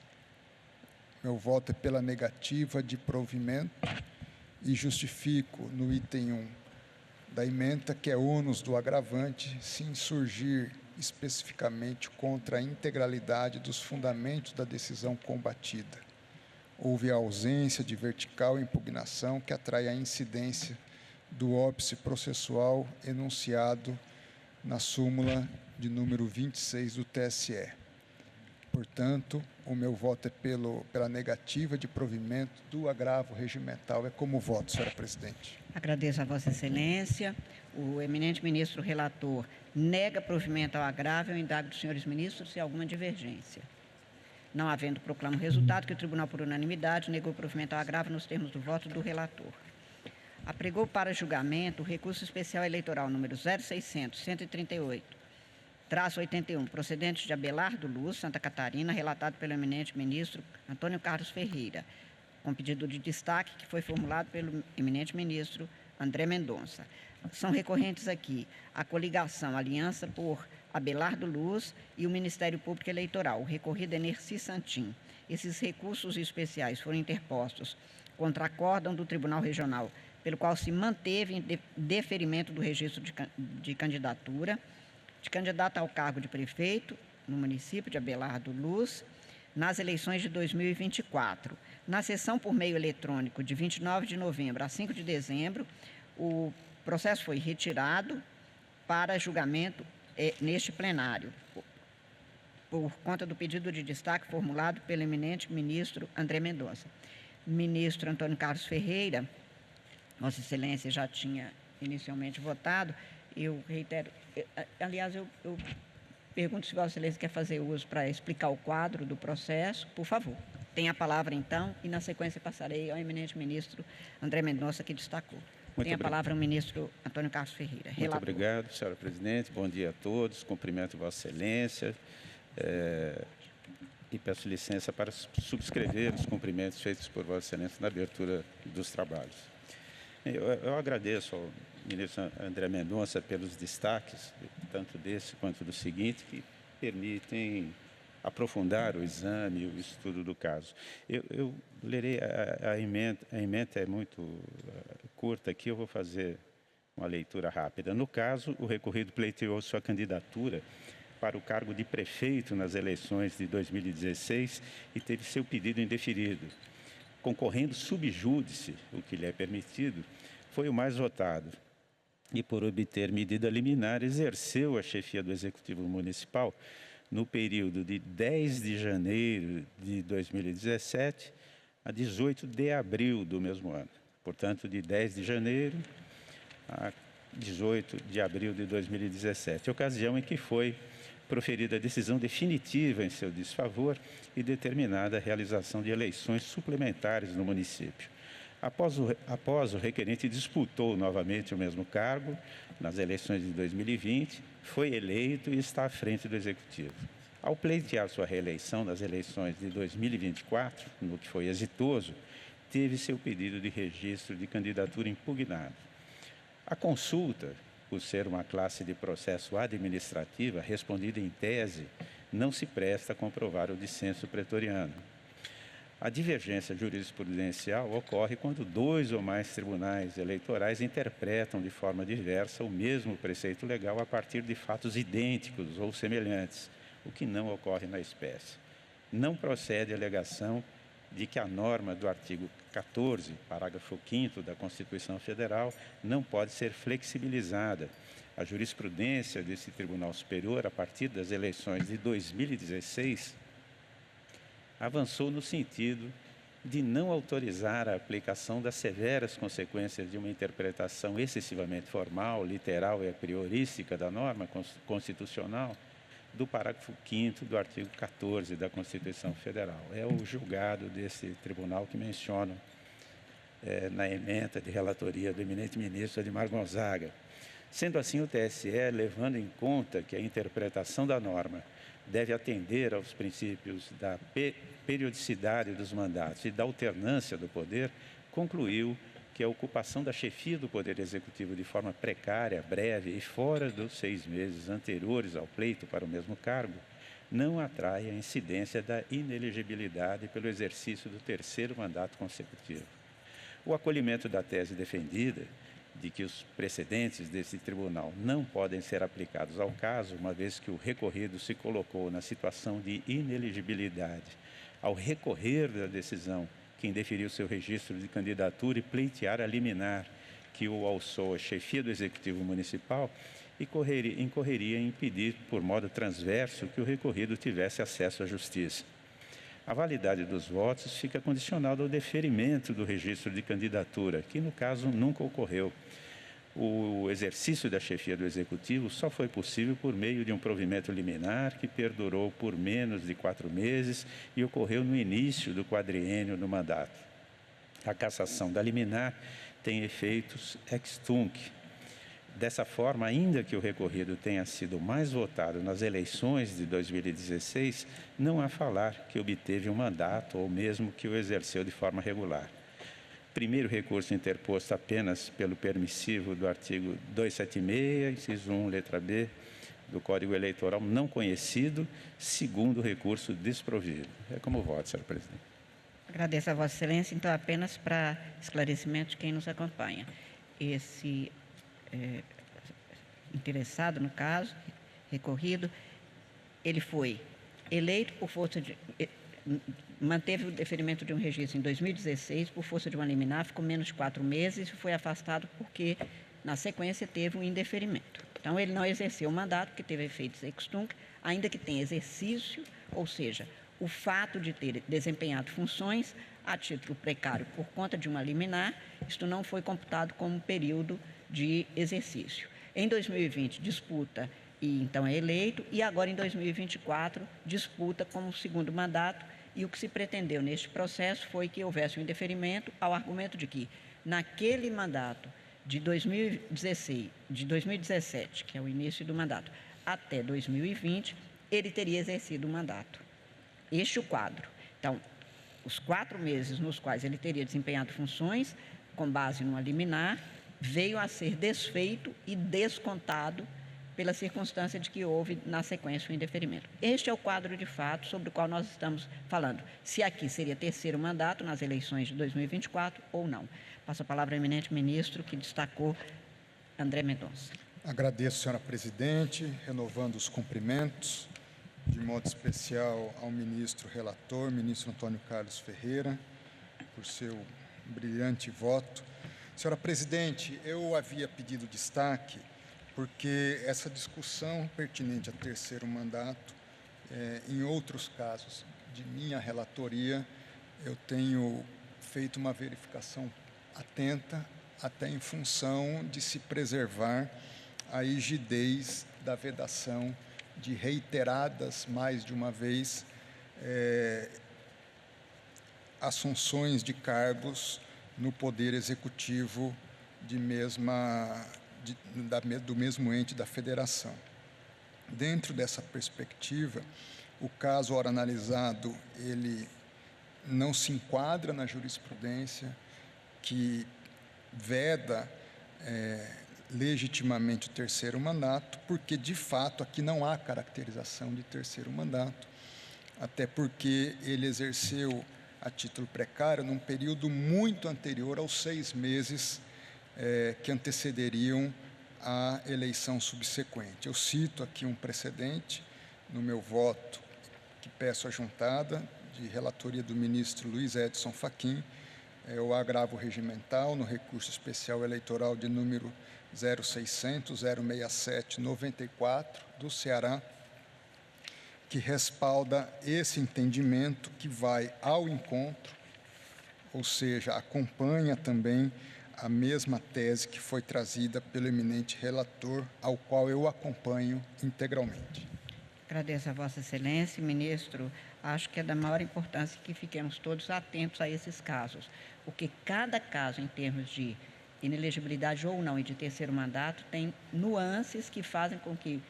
Meu voto é pela negativa de provimento e justifico no item 1 da ementa que é ônus do agravante se insurgir especificamente contra a integralidade dos fundamentos da decisão combatida. Houve a ausência de vertical impugnação que atrai a incidência do óbice processual enunciado na súmula de número 26 do TSE. Portanto, o meu voto é pela negativa de provimento do agravo regimental. É como voto, senhora presidente. Agradeço a Vossa Excelência. O eminente ministro relator nega provimento ao agravo. Eu indago dos senhores ministros se há alguma divergência. Não havendo, proclamo o resultado que o tribunal, por unanimidade, negou provimento ao agravo nos termos do voto do relator. Apregou para julgamento o recurso especial eleitoral número 0600-138-81, procedente de Abelardo Luz, Santa Catarina, relatado pelo eminente ministro Antônio Carlos Ferreira, com pedido de destaque que foi formulado pelo eminente ministro André Mendonça. São recorrentes aqui a coligação, a aliança por Abelardo Luz e o Ministério Público Eleitoral. O recorrido é Nerci Santim. Esses recursos especiais foram interpostos contra acórdão do Tribunal Regional, pelo qual se manteve em deferimento do registro de candidatura, de candidato ao cargo de prefeito no município de Abelardo Luz, nas eleições de 2024. Na sessão por meio eletrônico de 29 de novembro a 5 de dezembro, o processo foi retirado para julgamento neste plenário, por conta do pedido de destaque formulado pelo eminente ministro André Mendonça. Ministro Antônio Carlos Ferreira, Vossa Excelência já tinha inicialmente votado, eu reitero, aliás, eu pergunto se Vossa Excelência quer fazer uso para explicar o quadro do processo, por favor. Tem a palavra, então, e na sequência passarei ao eminente ministro André Mendonça, que destacou. Tem a palavra o ministro Antônio Carlos Ferreira. Relator. Muito obrigado, senhora presidente. Bom dia a todos. Cumprimento Vossa Excelência e peço licença para subscrever os cumprimentos feitos por Vossa Excelência na abertura dos trabalhos. Eu agradeço ao ministro André Mendonça pelos destaques, tanto desse quanto do seguinte, que permitem aprofundar o exame e o estudo do caso. Eu lerei a ementa é muito curta aqui, eu vou fazer uma leitura rápida. No caso, o recorrido pleiteou sua candidatura para o cargo de prefeito nas eleições de 2016 e teve seu pedido indeferido. Concorrendo subjúdice, o que lhe é permitido, foi o mais votado. E por obter medida liminar, exerceu a chefia do Executivo Municipal no período de 10 de janeiro de 2017 a 18 de abril do mesmo ano. Portanto, de 10 de janeiro a 18 de abril de 2017, ocasião em que foi proferida a decisão definitiva em seu desfavor e determinada a realização de eleições suplementares no município. Após o requerente disputou novamente o mesmo cargo nas eleições de 2020, foi eleito e está à frente do Executivo. Ao pleitear sua reeleição nas eleições de 2024, no que foi exitoso, teve seu pedido de registro de candidatura impugnado. A consulta, por ser uma classe de processo administrativa, respondida em tese, não se presta a comprovar o dissenso pretoriano. A divergência jurisprudencial ocorre quando 2 ou mais tribunais eleitorais interpretam de forma diversa o mesmo preceito legal a partir de fatos idênticos ou semelhantes, o que não ocorre na espécie. Não procede a alegação de que a norma do artigo 14, parágrafo 5º da Constituição Federal, não pode ser flexibilizada. A jurisprudência desse Tribunal Superior, a partir das eleições de 2016, avançou no sentido de não autorizar a aplicação das severas consequências de uma interpretação excessivamente formal, literal e a priorística da norma constitucional do parágrafo 5º do artigo 14 da Constituição Federal. É o julgado desse tribunal que menciono na ementa de relatoria do eminente ministro Adhemar Gonzaga. Sendo assim, o TSE, levando em conta que a interpretação da norma deve atender aos princípios da periodicidade dos mandatos e da alternância do poder, concluiu que a ocupação da chefia do Poder Executivo de forma precária, breve e fora dos 6 meses anteriores ao pleito para o mesmo cargo, não atrai a incidência da inelegibilidade pelo exercício do 3º mandato consecutivo. O acolhimento da tese defendida, de que os precedentes desse tribunal não podem ser aplicados ao caso, uma vez que o recorrido se colocou na situação de inelegibilidade ao recorrer da decisão que indeferiu seu registro de candidatura e pleitear a liminar que o alçou à chefia do Executivo Municipal, incorreria em impedir, por modo transverso, que o recorrido tivesse acesso à Justiça. A validade dos votos fica condicionada ao deferimento do registro de candidatura, que no caso nunca ocorreu. O exercício da chefia do Executivo só foi possível por meio de um provimento liminar que perdurou por menos de 4 meses e ocorreu no início do quadriênio do mandato. A cassação da liminar tem efeitos ex tunc. Dessa forma, ainda que o recorrido tenha sido mais votado nas eleições de 2016, não há falar que obteve um mandato ou mesmo que o exerceu de forma regular. Primeiro recurso interposto apenas pelo permissivo do artigo 276, inciso 1, letra B, do Código Eleitoral não conhecido, segundo recurso desprovido. É como voto, senhor presidente. Agradeço a Vossa Excelência. Então, apenas para esclarecimento de quem nos acompanha. Esse interessado, no caso, recorrido, ele foi eleito por força de... manteve o deferimento de um registro em 2016 por força de uma liminar, ficou menos de 4 meses e foi afastado porque, na sequência, teve um indeferimento. Então, ele não exerceu o mandato, porque teve efeitos ex tunc, ainda que tenha exercício, ou seja, o fato de ter desempenhado funções a título precário por conta de uma liminar, isto não foi computado como período de exercício. Em 2020, disputa e então é eleito, e agora em 2024 disputa como segundo mandato, e o que se pretendeu neste processo foi que houvesse um indeferimento ao argumento de que naquele mandato de 2017, que é o início do mandato, até 2020, ele teria exercido o mandato. Este é o quadro. Então, os 4 meses nos quais ele teria desempenhado funções, com base numa liminar, veio a ser desfeito e descontado pela circunstância de que houve, na sequência, o indeferimento. Este é o quadro de fato sobre o qual nós estamos falando. Se aqui seria 3º mandato nas eleições de 2024 ou não. Passo a palavra ao eminente ministro, que destacou André Mendonça. Agradeço, senhora presidente, renovando os cumprimentos, de modo especial ao ministro relator, ministro Antônio Carlos Ferreira, por seu brilhante voto. Senhora presidente, eu havia pedido destaque porque essa discussão pertinente a 3º mandato, em outros casos de minha relatoria, eu tenho feito uma verificação atenta, até em função de se preservar a rigidez da vedação de reiteradas, mais de uma vez, assunções de cargos no Poder Executivo do mesmo ente da Federação. Dentro dessa perspectiva, o caso, ora analisado, ele não se enquadra na jurisprudência que veda legitimamente o 3º mandato, porque, de fato, aqui não há caracterização de 3º mandato, até porque ele exerceu a título precário num período muito anterior aos 6 meses que antecederiam a eleição subsequente. Eu cito aqui um precedente no meu voto, que peço a juntada, de relatoria do ministro Luiz Edson Fachin, é o agravo regimental no recurso especial eleitoral de número 0600-067-94 do Ceará, que respalda esse entendimento que vai ao encontro, ou seja, acompanha também a mesma tese que foi trazida pelo eminente relator, ao qual eu acompanho integralmente. Agradeço a Vossa Excelência, ministro. Acho que é da maior importância que fiquemos todos atentos a esses casos, porque cada caso, em termos de inelegibilidade ou não e de terceiro mandato, tem nuances que fazem com que,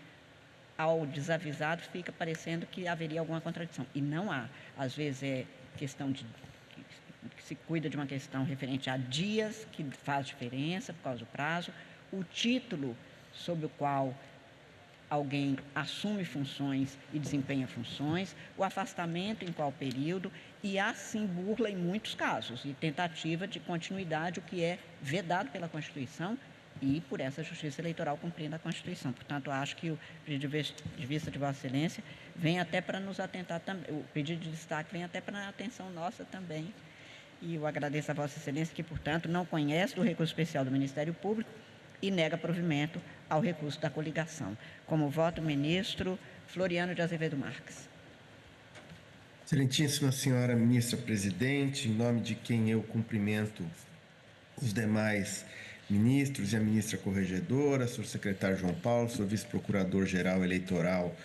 ao desavisado, fica parecendo que haveria alguma contradição. E não há. Às vezes é questão de que se cuida de uma questão referente a dias, que faz diferença por causa do prazo, o título sob o qual alguém assume funções e desempenha funções, o afastamento em qual período, e há sim burla em muitos casos, e tentativa de continuidade, o que é vedado pela Constituição e por essa Justiça Eleitoral cumprindo a Constituição. Portanto, acho que o pedido de vista de Vossa Excelência vem até para nos atentar também, o pedido de destaque vem até para a atenção nossa também. E eu agradeço a Vossa Excelência que, portanto, não conhece do recurso especial do Ministério Público e nega provimento ao recurso da coligação. Como voto, ministro Floriano de Azevedo Marques. Excelentíssima senhora ministra-presidente, em nome de quem eu cumprimento os demais ministros e a ministra corregedora, senhor secretário João Paulo, senhor vice-procurador-geral eleitoral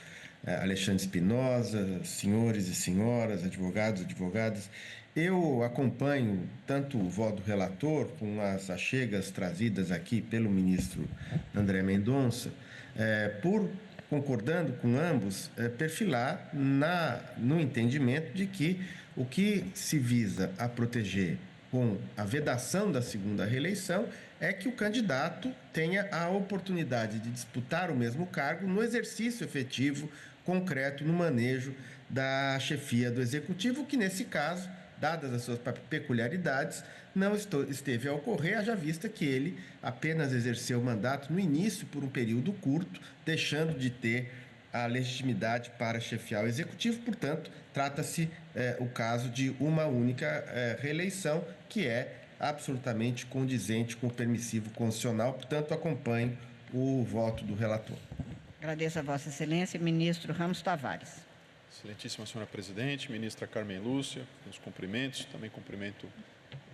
Alexandre Espinosa, senhores e senhoras, advogados e advogadas, eu acompanho tanto o voto do relator com as achegas trazidas aqui pelo ministro André Mendonça, concordando com ambos, perfilar no entendimento de que o que se visa a proteger com a vedação da segunda reeleição é que o candidato tenha a oportunidade de disputar o mesmo cargo no exercício efetivo, concreto, no manejo da chefia do Executivo, que nesse caso, dadas as suas peculiaridades, não esteve a ocorrer, haja vista que ele apenas exerceu o mandato no início por um período curto, deixando de ter a legitimidade para chefiar o Executivo. Portanto, trata-se o caso de uma única reeleição, que é absolutamente condizente com o permissivo constitucional. Portanto, acompanho o voto do relator. Agradeço a Vossa Excelência, ministro Ramos Tavares. Excelentíssima senhora presidente, ministra Carmen Lúcia, meus cumprimentos. Também cumprimento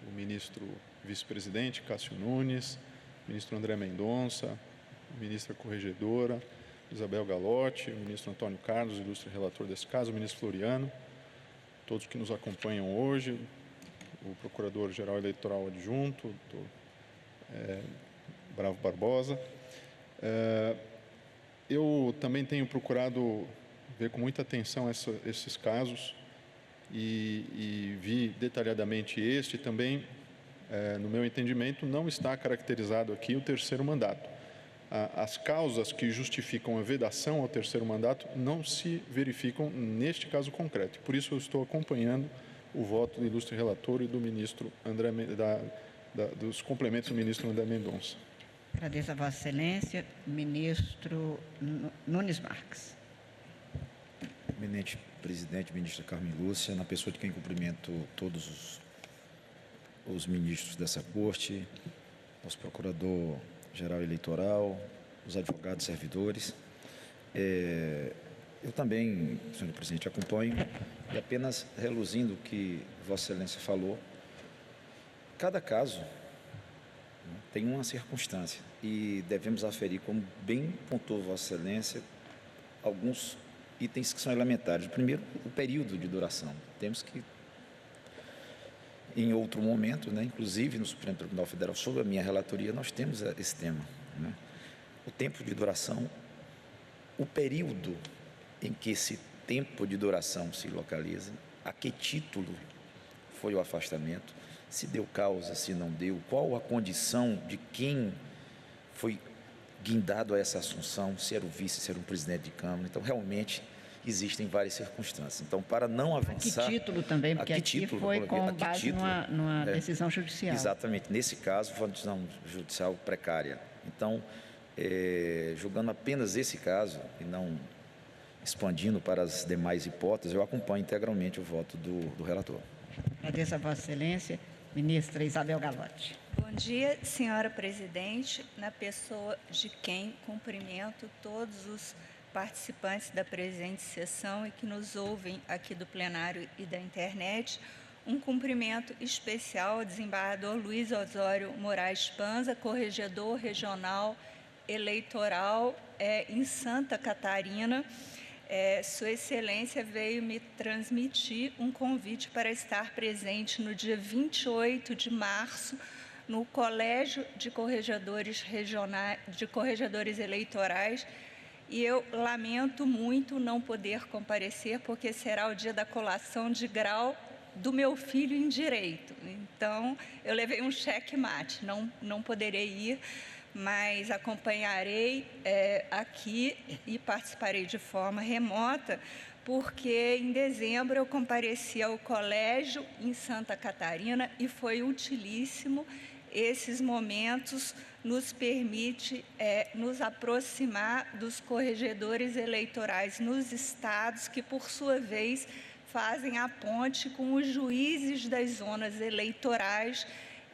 o ministro vice-presidente Cássio Nunes, ministro André Mendonça, ministra corregedora Isabel Galotti, o ministro Antônio Carlos, ilustre relator desse caso, o ministro Floriano, todos que nos acompanham hoje, o procurador-geral eleitoral adjunto, o doutor Bravo Barbosa. Eu também tenho procurado ver com muita atenção esses casos e vi detalhadamente este. Também, no meu entendimento, não está caracterizado aqui o terceiro mandato. As causas que justificam a vedação ao terceiro mandato não se verificam neste caso concreto. Por isso, eu estou acompanhando o voto do ilustre relator e do ministro André, dos complementos do ministro André Mendonça. Agradeço a Vossa Excelência, ministro Nunes Marques. Eminente presidente, ministra Carmen Lúcia, na pessoa de quem cumprimento todos os ministros dessa corte, nosso procurador-geral eleitoral, os advogados servidores. Eu também, senhor presidente, acompanho e apenas reluzindo o que Vossa Excelência falou, cada caso tem uma circunstância e devemos aferir, como bem pontuou Vossa Excelência, alguns itens que são elementares. Primeiro, o período de duração. Temos que, em outro momento, inclusive no Supremo Tribunal Federal, sob a minha relatoria, nós temos esse tema. O tempo de duração, o período em que esse tempo de duração se localiza, a que título foi o afastamento, se deu causa, se não deu, qual a condição de quem foi guindado a essa assunção, se era o vice, se era um presidente de Câmara. Então, realmente, existem várias circunstâncias. Então, para não avançar... A que título também, porque aqui foi com base numa decisão judicial. Exatamente. Nesse caso, foi uma decisão judicial precária. Então, julgando apenas esse caso, e não expandindo para as demais hipóteses, eu acompanho integralmente o voto do relator. Agradeço a Vossa Excelência, ministra Isabel Galotti. Bom dia, senhora presidente, na pessoa de quem cumprimento todos os participantes da presente sessão e que nos ouvem aqui do plenário e da internet. Um cumprimento especial ao desembargador Luiz Osório Moraes Panza, corregedor regional eleitoral em Santa Catarina. Sua Excelência veio me transmitir um convite para estar presente no dia 28 de março no Colégio de Corregedores Eleitorais, e eu lamento muito não poder comparecer, porque será o dia da colação de grau do meu filho em Direito. Então, eu levei um checkmate, não poderei ir, mas acompanharei aqui e participarei de forma remota, porque em dezembro eu compareci ao colégio em Santa Catarina e foi utilíssimo. Esses momentos nos permite nos aproximar dos corregedores eleitorais nos estados, que, por sua vez, fazem a ponte com os juízes das zonas eleitorais,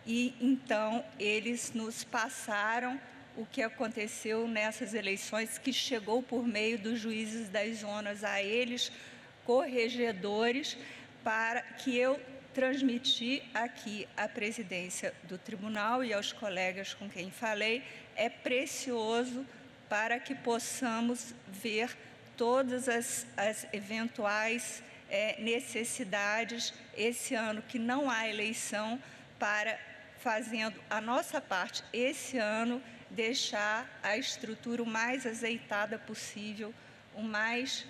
e então eles nos passaram o que aconteceu nessas eleições, que chegou por meio dos juízes das zonas a eles, corregedores, para que eu transmitir aqui à presidência do tribunal e aos colegas com quem falei. É precioso para que possamos ver todas as eventuais necessidades esse ano que não há eleição, para, fazendo a nossa parte esse ano, deixar a estrutura o mais azeitada possível, o mais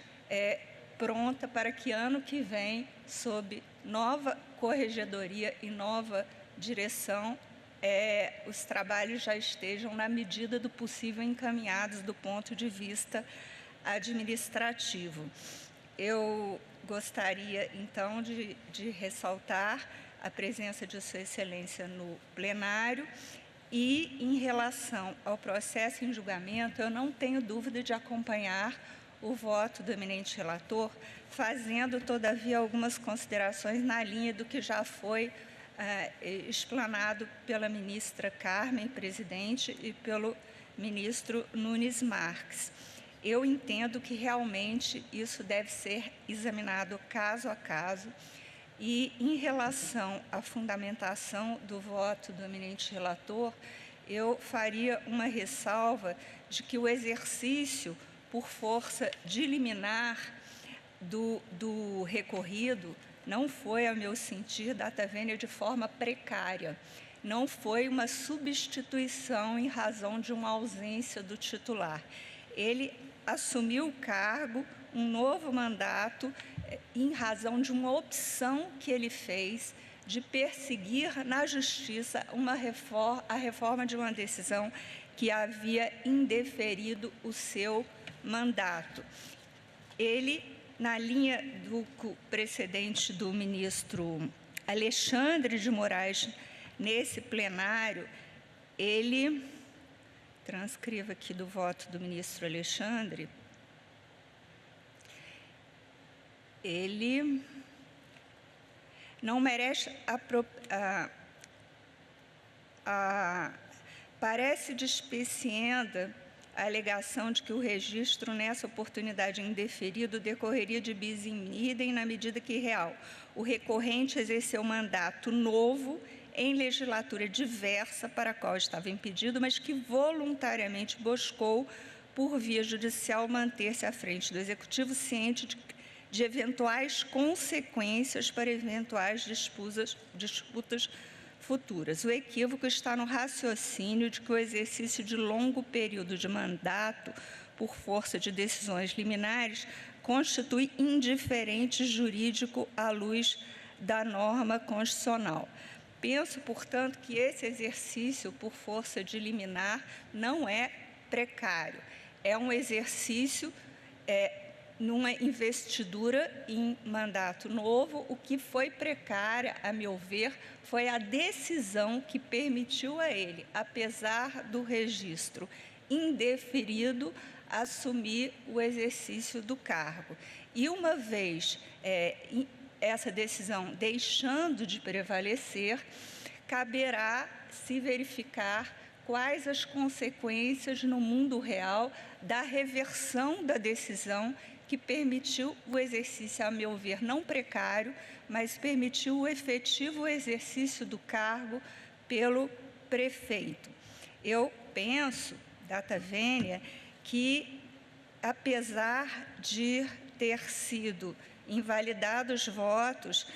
pronta, para que ano que vem, sob nova corregedoria e nova direção, os trabalhos já estejam, na medida do possível, encaminhados do ponto de vista administrativo. Eu gostaria, então, de ressaltar a presença de Sua Excelência no plenário, e, em relação ao processo em julgamento, eu não tenho dúvida de acompanhar o voto do eminente relator, fazendo, todavia, algumas considerações na linha do que já foi explanado pela ministra Carmen, presidente, e pelo ministro Nunes Marques. Eu entendo que realmente isso deve ser examinado caso a caso, e, em relação à fundamentação do voto do eminente relator, eu faria uma ressalva de que o exercício por força de liminar do recorrido não foi, a meu sentir, data vênia, de forma precária. Não foi uma substituição em razão de uma ausência do titular. Ele assumiu o cargo, um novo mandato, em razão de uma opção que ele fez de perseguir na Justiça a reforma de uma decisão que havia indeferido o seu mandato. Ele, na linha do precedente do ministro Alexandre de Moraes, nesse plenário, ele, transcreva aqui do voto do ministro Alexandre, ele não merece parece despecienda a alegação de que o registro, nessa oportunidade indeferido, decorreria de bis in idem, na medida que real. O recorrente exerceu mandato novo em legislatura diversa para a qual estava impedido, mas que voluntariamente buscou, por via judicial, manter-se à frente do Executivo, ciente de eventuais consequências para eventuais disputas futuras. O equívoco está no raciocínio de que o exercício de longo período de mandato, por força de decisões liminares, constitui indiferente jurídico à luz da norma constitucional. Penso, portanto, que esse exercício por força de liminar não é precário. É um exercício numa investidura em mandato novo. O que foi precária, a meu ver, foi a decisão que permitiu a ele, apesar do registro indeferido assumir o exercício do cargo. E uma vez essa decisão deixando de prevalecer, caberá se verificar quais as consequências no mundo real da reversão da decisão que permitiu o exercício, a meu ver, não precário, mas permitiu o efetivo exercício do cargo pelo prefeito. Eu penso, data vênia, que, apesar de ter sido invalidados votos,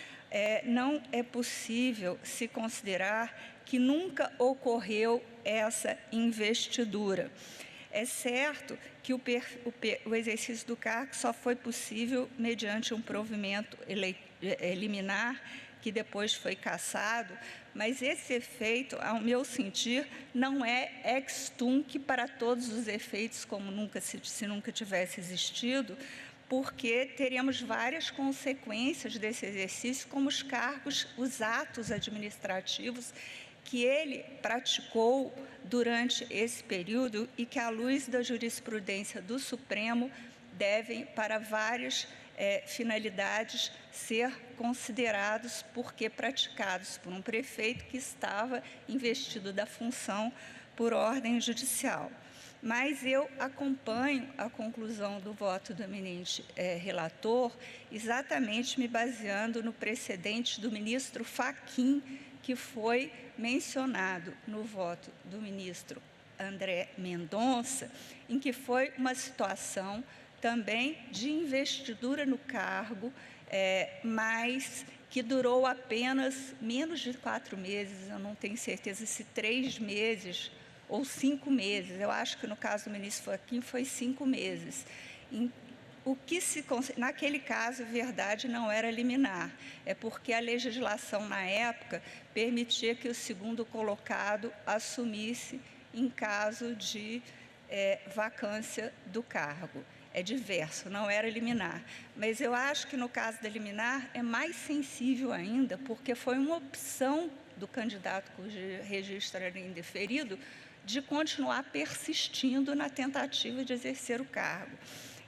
não é possível se considerar que nunca ocorreu essa investidura. É certo que o exercício do cargo só foi possível mediante um provimento liminar, que depois foi cassado, mas esse efeito, ao meu sentir, não é ex tunc para todos os efeitos, como se nunca tivesse existido, porque teríamos várias consequências desse exercício, como os cargos, os atos administrativos que ele praticou durante esse período e que, à luz da jurisprudência do Supremo, devem, para várias finalidades, ser considerados porque praticados por um prefeito que estava investido da função por ordem judicial. Mas eu acompanho a conclusão do voto do eminente relator, exatamente me baseando no precedente do ministro Fachin, que foi mencionado no voto do ministro André Mendonça, em que foi uma situação também de investidura no cargo, mas que durou apenas menos de 4 meses, eu não tenho certeza se 3 meses ou 5 meses, eu acho que no caso do ministro Fachin foi 5 meses. Naquele caso, verdade, não era liminar, é porque a legislação na época permitia que o segundo colocado assumisse em caso de vacância do cargo. É diverso, não era liminar. Mas eu acho que no caso da liminar é mais sensível ainda, porque foi uma opção do candidato cujo registro era indeferido de continuar persistindo na tentativa de exercer o cargo.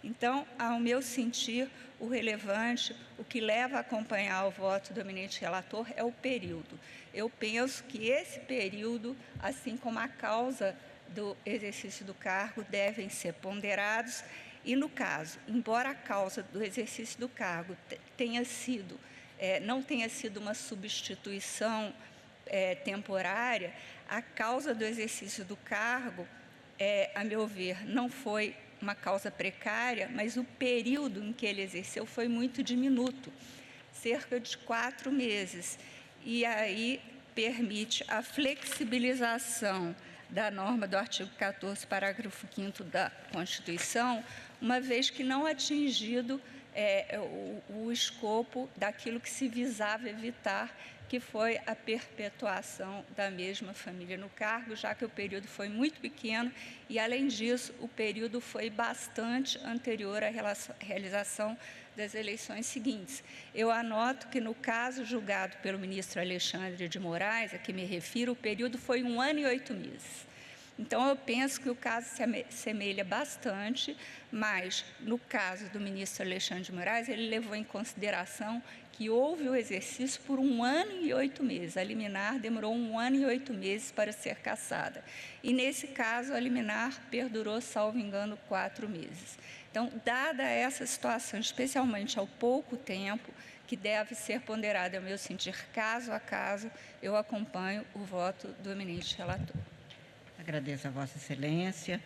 Então, ao meu sentir, o relevante, o que leva a acompanhar o voto do eminente relator é o período. Eu penso que esse período, assim como a causa do exercício do cargo, devem ser ponderados. E, no caso, embora a causa do exercício do cargo não tenha sido uma substituição temporária, a causa do exercício do cargo, a meu ver, não foi uma causa precária, mas o período em que ele exerceu foi muito diminuto, cerca de 4 meses. E aí permite a flexibilização da norma do artigo 14, parágrafo 5º da Constituição, uma vez que não atingido o escopo daquilo que se visava evitar, que foi a perpetuação da mesma família no cargo, já que o período foi muito pequeno e, além disso, o período foi bastante anterior à realização das eleições seguintes. Eu anoto que, no caso julgado pelo ministro Alexandre de Moraes, a que me refiro, o período foi 1 ano e 8 meses. Então, eu penso que o caso se assemelha bastante, mas, no caso do ministro Alexandre de Moraes, ele levou em consideração que houve o exercício por 1 ano e 8 meses. A liminar demorou 1 ano e 8 meses para ser cassada. E, nesse caso, a liminar perdurou, salvo engano, 4 meses. Então, dada essa situação, especialmente ao pouco tempo, que deve ser ponderada, ao meu sentir, caso a caso, eu acompanho o voto do eminente relator. Agradeço a Vossa Excelência.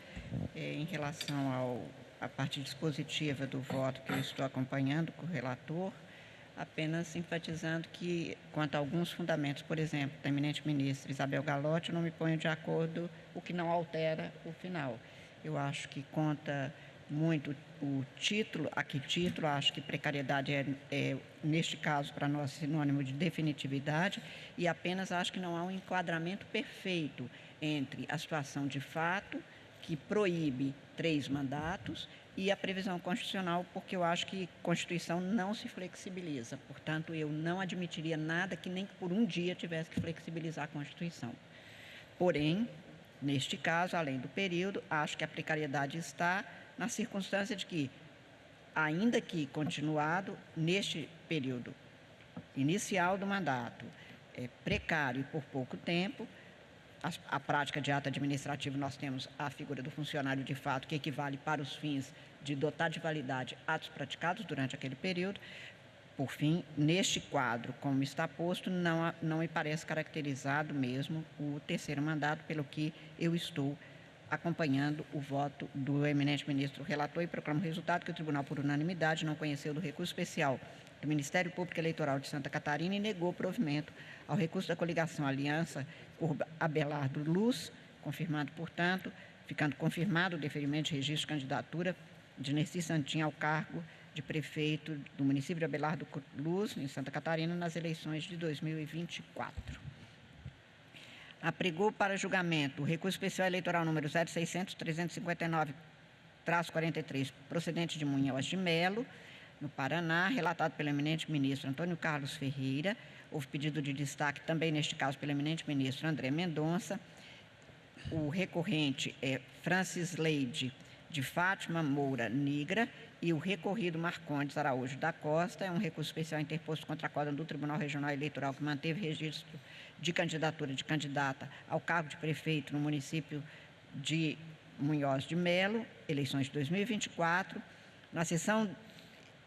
Em relação à parte dispositiva do voto que eu estou acompanhando com o relator, apenas enfatizando que, quanto a alguns fundamentos, por exemplo, da eminente ministra Isabel Galotti, eu não me ponho de acordo, o que não altera o final. Eu acho que conta muito o título, a que título, acho que precariedade neste caso, para nós, sinônimo de definitividade, e apenas acho que não há um enquadramento perfeito entre a situação de fato, que proíbe 3 mandatos, e a previsão constitucional, porque eu acho que a Constituição não se flexibiliza. Portanto, eu não admitiria nada que nem por um dia tivesse que flexibilizar a Constituição. Porém, Neste caso, além do período, acho que a precariedade está na circunstância de que, ainda que continuado neste período inicial do mandato, precário e por pouco tempo, a prática de ato administrativo, nós temos a figura do funcionário de fato, que equivale para os fins de dotar de validade atos praticados durante aquele período. Por fim, neste quadro, como está posto, não me parece caracterizado mesmo o terceiro mandato, pelo que eu estou acompanhando o voto do eminente ministro relator e proclamo o resultado que o Tribunal, por unanimidade, não conheceu do recurso especial do Ministério Público Eleitoral de Santa Catarina e negou provimento ao recurso da coligação Aliança por Abelardo Luz, confirmando, portanto, ficando confirmado o deferimento de registro de candidatura de Nessi Santin ao cargo de prefeito do município de Abelardo Luz, em Santa Catarina, nas eleições de 2024. Apregou para julgamento o recurso especial eleitoral número 0600-359-43, procedente de Munhoz de Melo, no Paraná, relatado pelo eminente ministro Antônio Carlos Ferreira. Houve pedido de destaque também, neste caso, pelo eminente ministro André Mendonça. O recorrente é Francis Leide de Fátima Moura Nigra e o recorrido Marcondes Araújo da Costa. É um recurso especial interposto contra a córdão do Tribunal Regional Eleitoral que manteve registro de candidatura de candidata ao cargo de prefeito no município de Munhoz de Melo, eleições de 2024. Na sessão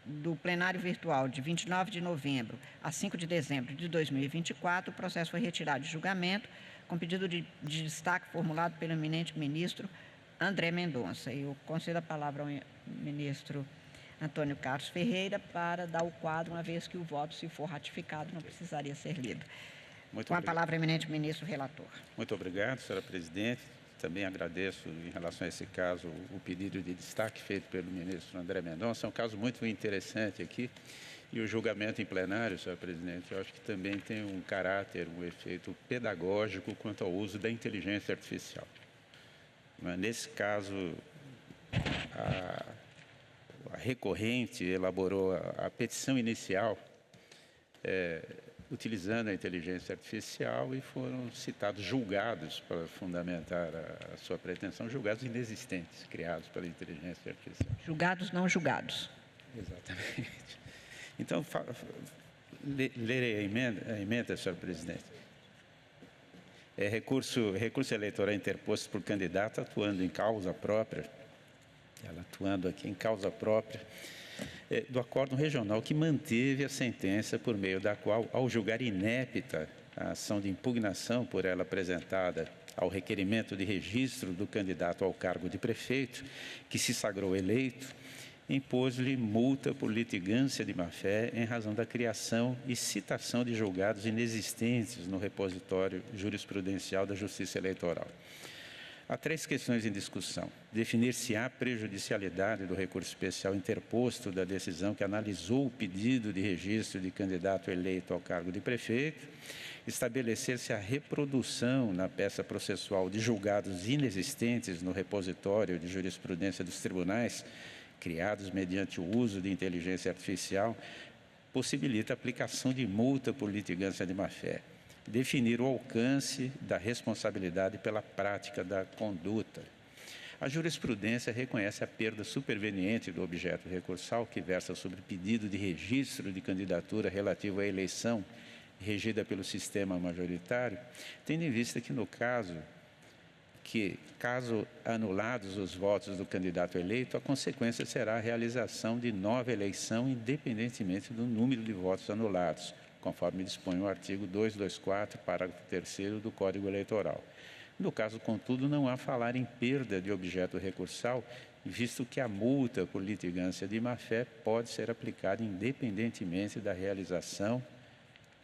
do plenário virtual de 29 de novembro a 5 de dezembro de 2024, o processo foi retirado de julgamento com pedido de destaque formulado pelo eminente ministro André Mendonça. Eu concedo a palavra ao ministro Antônio Carlos Ferreira para dar o quadro, uma vez que o voto, se for ratificado, não precisaria ser lido. Com a palavra, eminente ministro relator. Muito obrigado, senhora presidente. Também agradeço, em relação a esse caso, o pedido de destaque feito pelo ministro André Mendonça. É um caso muito interessante aqui. E o julgamento em plenário, senhora presidente, eu acho que também tem um caráter, um efeito pedagógico quanto ao uso da inteligência artificial. Mas, nesse caso, a recorrente elaborou a petição inicial utilizando a inteligência artificial e foram citados julgados para fundamentar a sua pretensão, julgados inexistentes, criados pela inteligência artificial. Julgados, não julgados. Exatamente. Então, lerei a emenda, senhor presidente. Recurso eleitoral interposto por candidato atuando em causa própria, ela atuando aqui em causa própria, do acórdão regional que manteve a sentença por meio da qual, ao julgar inépita a ação de impugnação por ela apresentada ao requerimento de registro do candidato ao cargo de prefeito, que se sagrou eleito, impôs-lhe multa por litigância de má-fé em razão da criação e citação de julgados inexistentes no repositório jurisprudencial da Justiça Eleitoral. Há três questões em discussão. Definir se há prejudicialidade do recurso especial interposto da decisão que analisou o pedido de registro de candidato eleito ao cargo de prefeito, estabelecer se a reprodução na peça processual de julgados inexistentes no repositório de jurisprudência dos tribunais, criados mediante o uso de inteligência artificial, possibilita a aplicação de multa por litigância de má-fé. Definir o alcance da responsabilidade pela prática da conduta. A jurisprudência reconhece a perda superveniente do objeto recursal que versa sobre pedido de registro de candidatura relativo à eleição regida pelo sistema majoritário, tendo em vista que, no caso anulados os votos do candidato eleito, a consequência será a realização de nova eleição, independentemente do número de votos anulados, conforme dispõe o artigo 224, parágrafo 3º do Código Eleitoral. No caso, contudo, não há falar em perda de objeto recursal, visto que a multa por litigância de má-fé pode ser aplicada independentemente da realização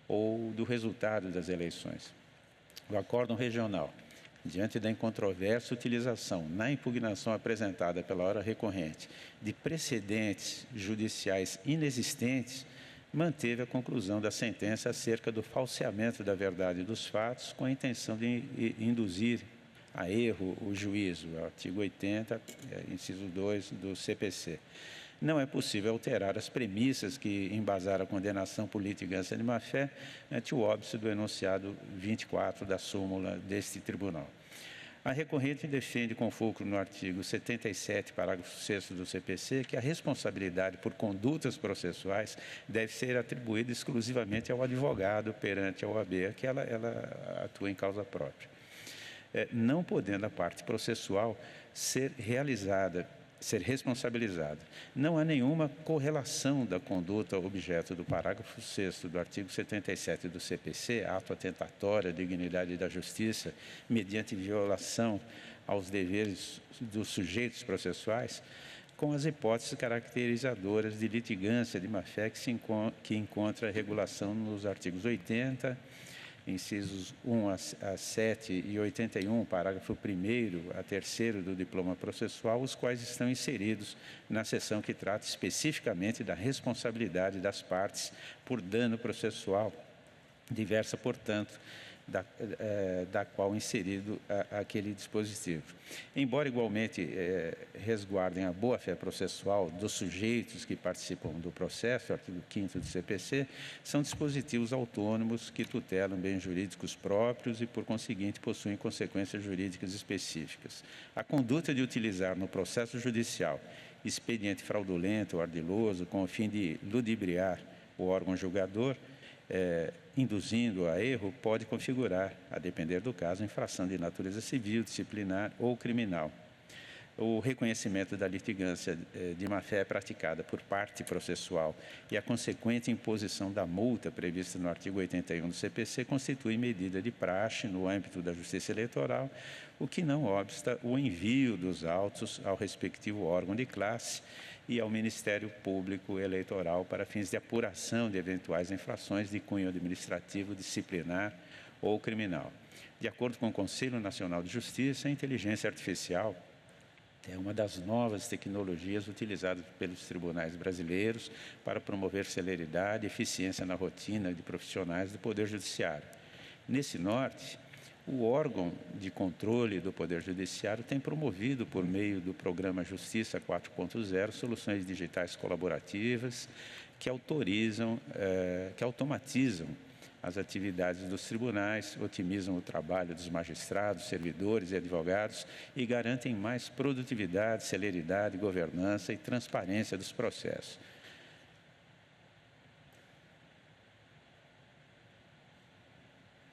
ou do resultado das eleições. O acórdão regional, diante da incontroversa utilização, na impugnação apresentada pela hora recorrente, de precedentes judiciais inexistentes, manteve a conclusão da sentença acerca do falseamento da verdade dos fatos com a intenção de induzir a erro o juízo, artigo 80, inciso 2 do CPC. Não é possível alterar as premissas que embasaram a condenação por litigância de má-fé ante o óbice do enunciado 24 da súmula deste tribunal. A recorrente defende com fulcro no artigo 77, parágrafo 6º do CPC, que a responsabilidade por condutas processuais deve ser atribuída exclusivamente ao advogado perante a OAB, que ela atua em causa própria. Não podendo a parte processual ser responsabilizada. Não há nenhuma correlação da conduta objeto do parágrafo 6º do artigo 77 do CPC, ato atentatório à dignidade da justiça, mediante violação aos deveres dos sujeitos processuais, com as hipóteses caracterizadoras de litigância de má-fé que encontra regulação nos artigos 80, incisos 1 a 7 e 81, parágrafo 1º a 3º do diploma processual, os quais estão inseridos na seção que trata especificamente da responsabilidade das partes por dano processual, diversa, portanto, da qual inserido aquele dispositivo. Embora igualmente resguardem a boa-fé processual dos sujeitos que participam do processo, artigo 5º do CPC, são dispositivos autônomos que tutelam bens jurídicos próprios e, por conseguinte, possuem consequências jurídicas específicas. A conduta de utilizar no processo judicial expediente fraudulento ou ardiloso com o fim de ludibriar o órgão julgador, induzindo a erro, pode configurar, a depender do caso, infração de natureza civil, disciplinar ou criminal. O reconhecimento da litigância de má-fé praticada por parte processual e a consequente imposição da multa prevista no artigo 81 do CPC constitui medida de praxe no âmbito da Justiça Eleitoral, o que não obsta o envio dos autos ao respectivo órgão de classe e ao Ministério Público Eleitoral para fins de apuração de eventuais infrações de cunho administrativo, disciplinar ou criminal. De acordo com o Conselho Nacional de Justiça, a inteligência artificial é uma das novas tecnologias utilizadas pelos tribunais brasileiros para promover celeridade e eficiência na rotina de profissionais do Poder Judiciário. Nesse norte, o órgão de controle do Poder Judiciário tem promovido, por meio do programa Justiça 4.0, soluções digitais colaborativas que automatizam as atividades dos tribunais, otimizam o trabalho dos magistrados, servidores e advogados e garantem mais produtividade, celeridade, governança e transparência dos processos.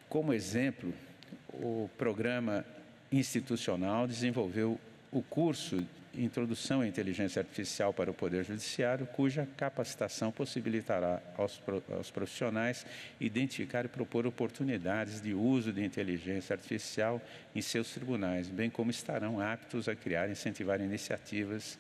Como exemplo, o programa institucional desenvolveu o curso Introdução à Inteligência Artificial para o Poder Judiciário, cuja capacitação possibilitará aos profissionais identificar e propor oportunidades de uso de inteligência artificial em seus tribunais, bem como estarão aptos a criar e incentivar iniciativas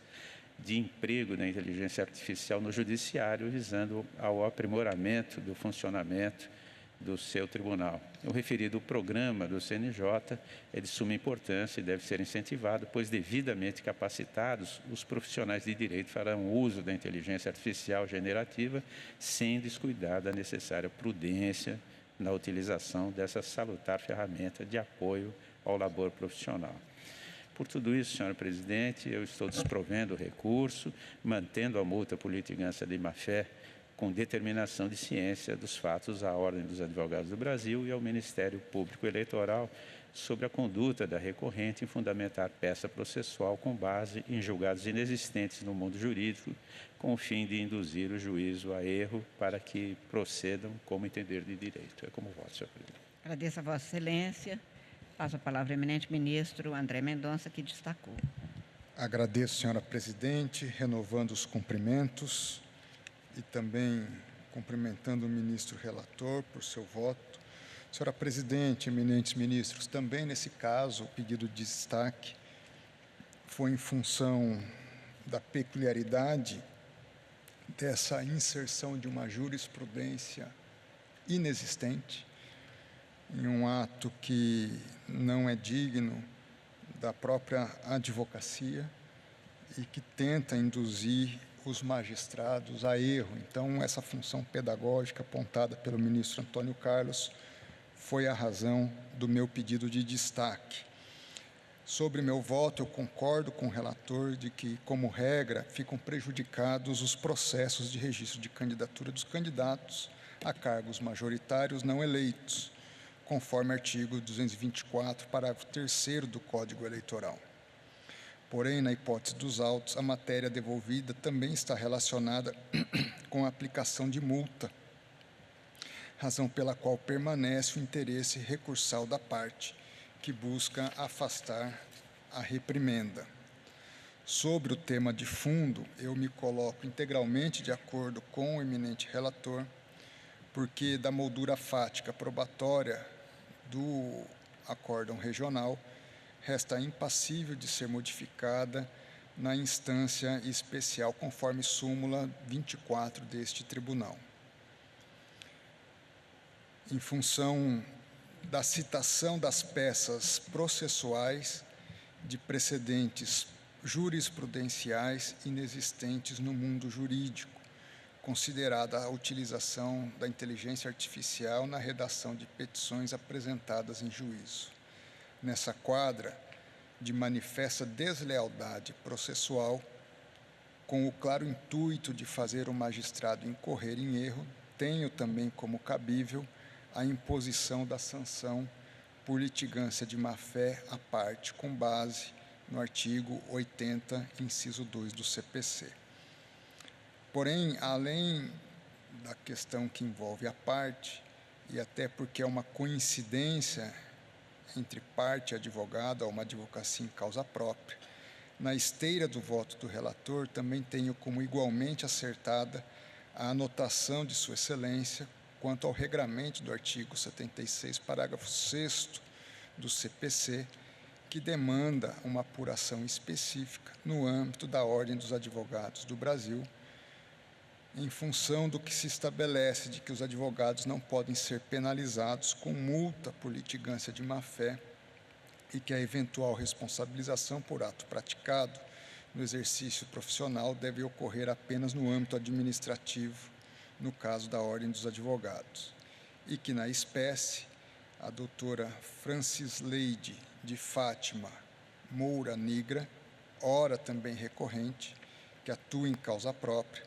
de emprego da inteligência artificial no judiciário, visando ao aprimoramento do funcionamento do seu tribunal. O referido programa do CNJ é de suma importância e deve ser incentivado, pois devidamente capacitados, os profissionais de direito farão uso da inteligência artificial generativa sem descuidar da necessária prudência na utilização dessa salutar ferramenta de apoio ao labor profissional. Por tudo isso, senhora presidente, eu estou desprovendo o recurso, mantendo a multa por litigância de má-fé com determinação de ciência dos fatos à Ordem dos Advogados do Brasil e ao Ministério Público Eleitoral sobre a conduta da recorrente em fundamentar peça processual com base em julgados inexistentes no mundo jurídico, com o fim de induzir o juízo a erro para que procedam como entender de direito. É como voto, senhor presidente. Agradeço a Vossa Excelência. Passo a palavra ao eminente ministro André Mendonça, que destacou. Agradeço, senhora presidente, renovando os cumprimentos e também cumprimentando o ministro relator por seu voto. Senhora presidente, eminentes ministros, também nesse caso o pedido de destaque foi em função da peculiaridade dessa inserção de uma jurisprudência inexistente em um ato que não é digno da própria advocacia e que tenta induzir os magistrados a erro. Então, essa função pedagógica apontada pelo ministro Antônio Carlos foi a razão do meu pedido de destaque. Sobre meu voto, eu concordo com o relator de que, como regra, ficam prejudicados os processos de registro de candidatura dos candidatos a cargos majoritários não eleitos, conforme artigo 224, parágrafo 3º do Código Eleitoral. Porém, na hipótese dos autos, a matéria devolvida também está relacionada com a aplicação de multa, razão pela qual permanece o interesse recursal da parte, que busca afastar a reprimenda. Sobre o tema de fundo, eu me coloco integralmente de acordo com o eminente relator, porque da moldura fática probatória do acórdão regional resta impassível de ser modificada na instância especial, conforme súmula 24 deste tribunal. Em função da citação das peças processuais de precedentes jurisprudenciais inexistentes no mundo jurídico, considerada a utilização da inteligência artificial na redação de petições apresentadas em juízo. Nessa quadra de manifesta deslealdade processual, com o claro intuito de fazer o magistrado incorrer em erro, tenho também como cabível a imposição da sanção por litigância de má-fé à parte, com base no artigo 80, inciso 2 do CPC. Porém, além da questão que envolve a parte, e até porque é uma coincidência entre parte e advogado, ou uma advocacia em causa própria, na esteira do voto do relator, também tenho como igualmente acertada a anotação de Sua Excelência quanto ao regramento do artigo 76, parágrafo 6º do CPC, que demanda uma apuração específica no âmbito da Ordem dos Advogados do Brasil, em função do que se estabelece de que os advogados não podem ser penalizados com multa por litigância de má-fé e que a eventual responsabilização por ato praticado no exercício profissional deve ocorrer apenas no âmbito administrativo, no caso da Ordem dos Advogados, e que, na espécie, a doutora Francisleide de Fátima Moura Nigra, ora também recorrente, que atua em causa própria,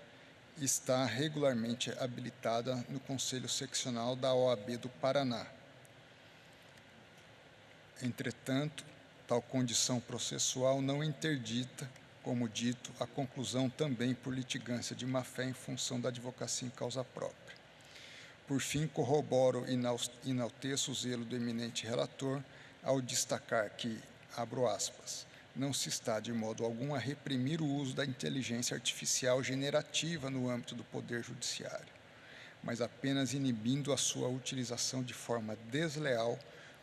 está regularmente habilitada no Conselho Seccional da OAB do Paraná. Entretanto, tal condição processual não interdita, como dito, a conclusão também por litigância de má-fé em função da advocacia em causa própria. Por fim, corroboro e enalteço o zelo do eminente relator ao destacar que, abro aspas, não se está de modo algum a reprimir o uso da inteligência artificial generativa no âmbito do Poder Judiciário, mas apenas inibindo a sua utilização de forma desleal,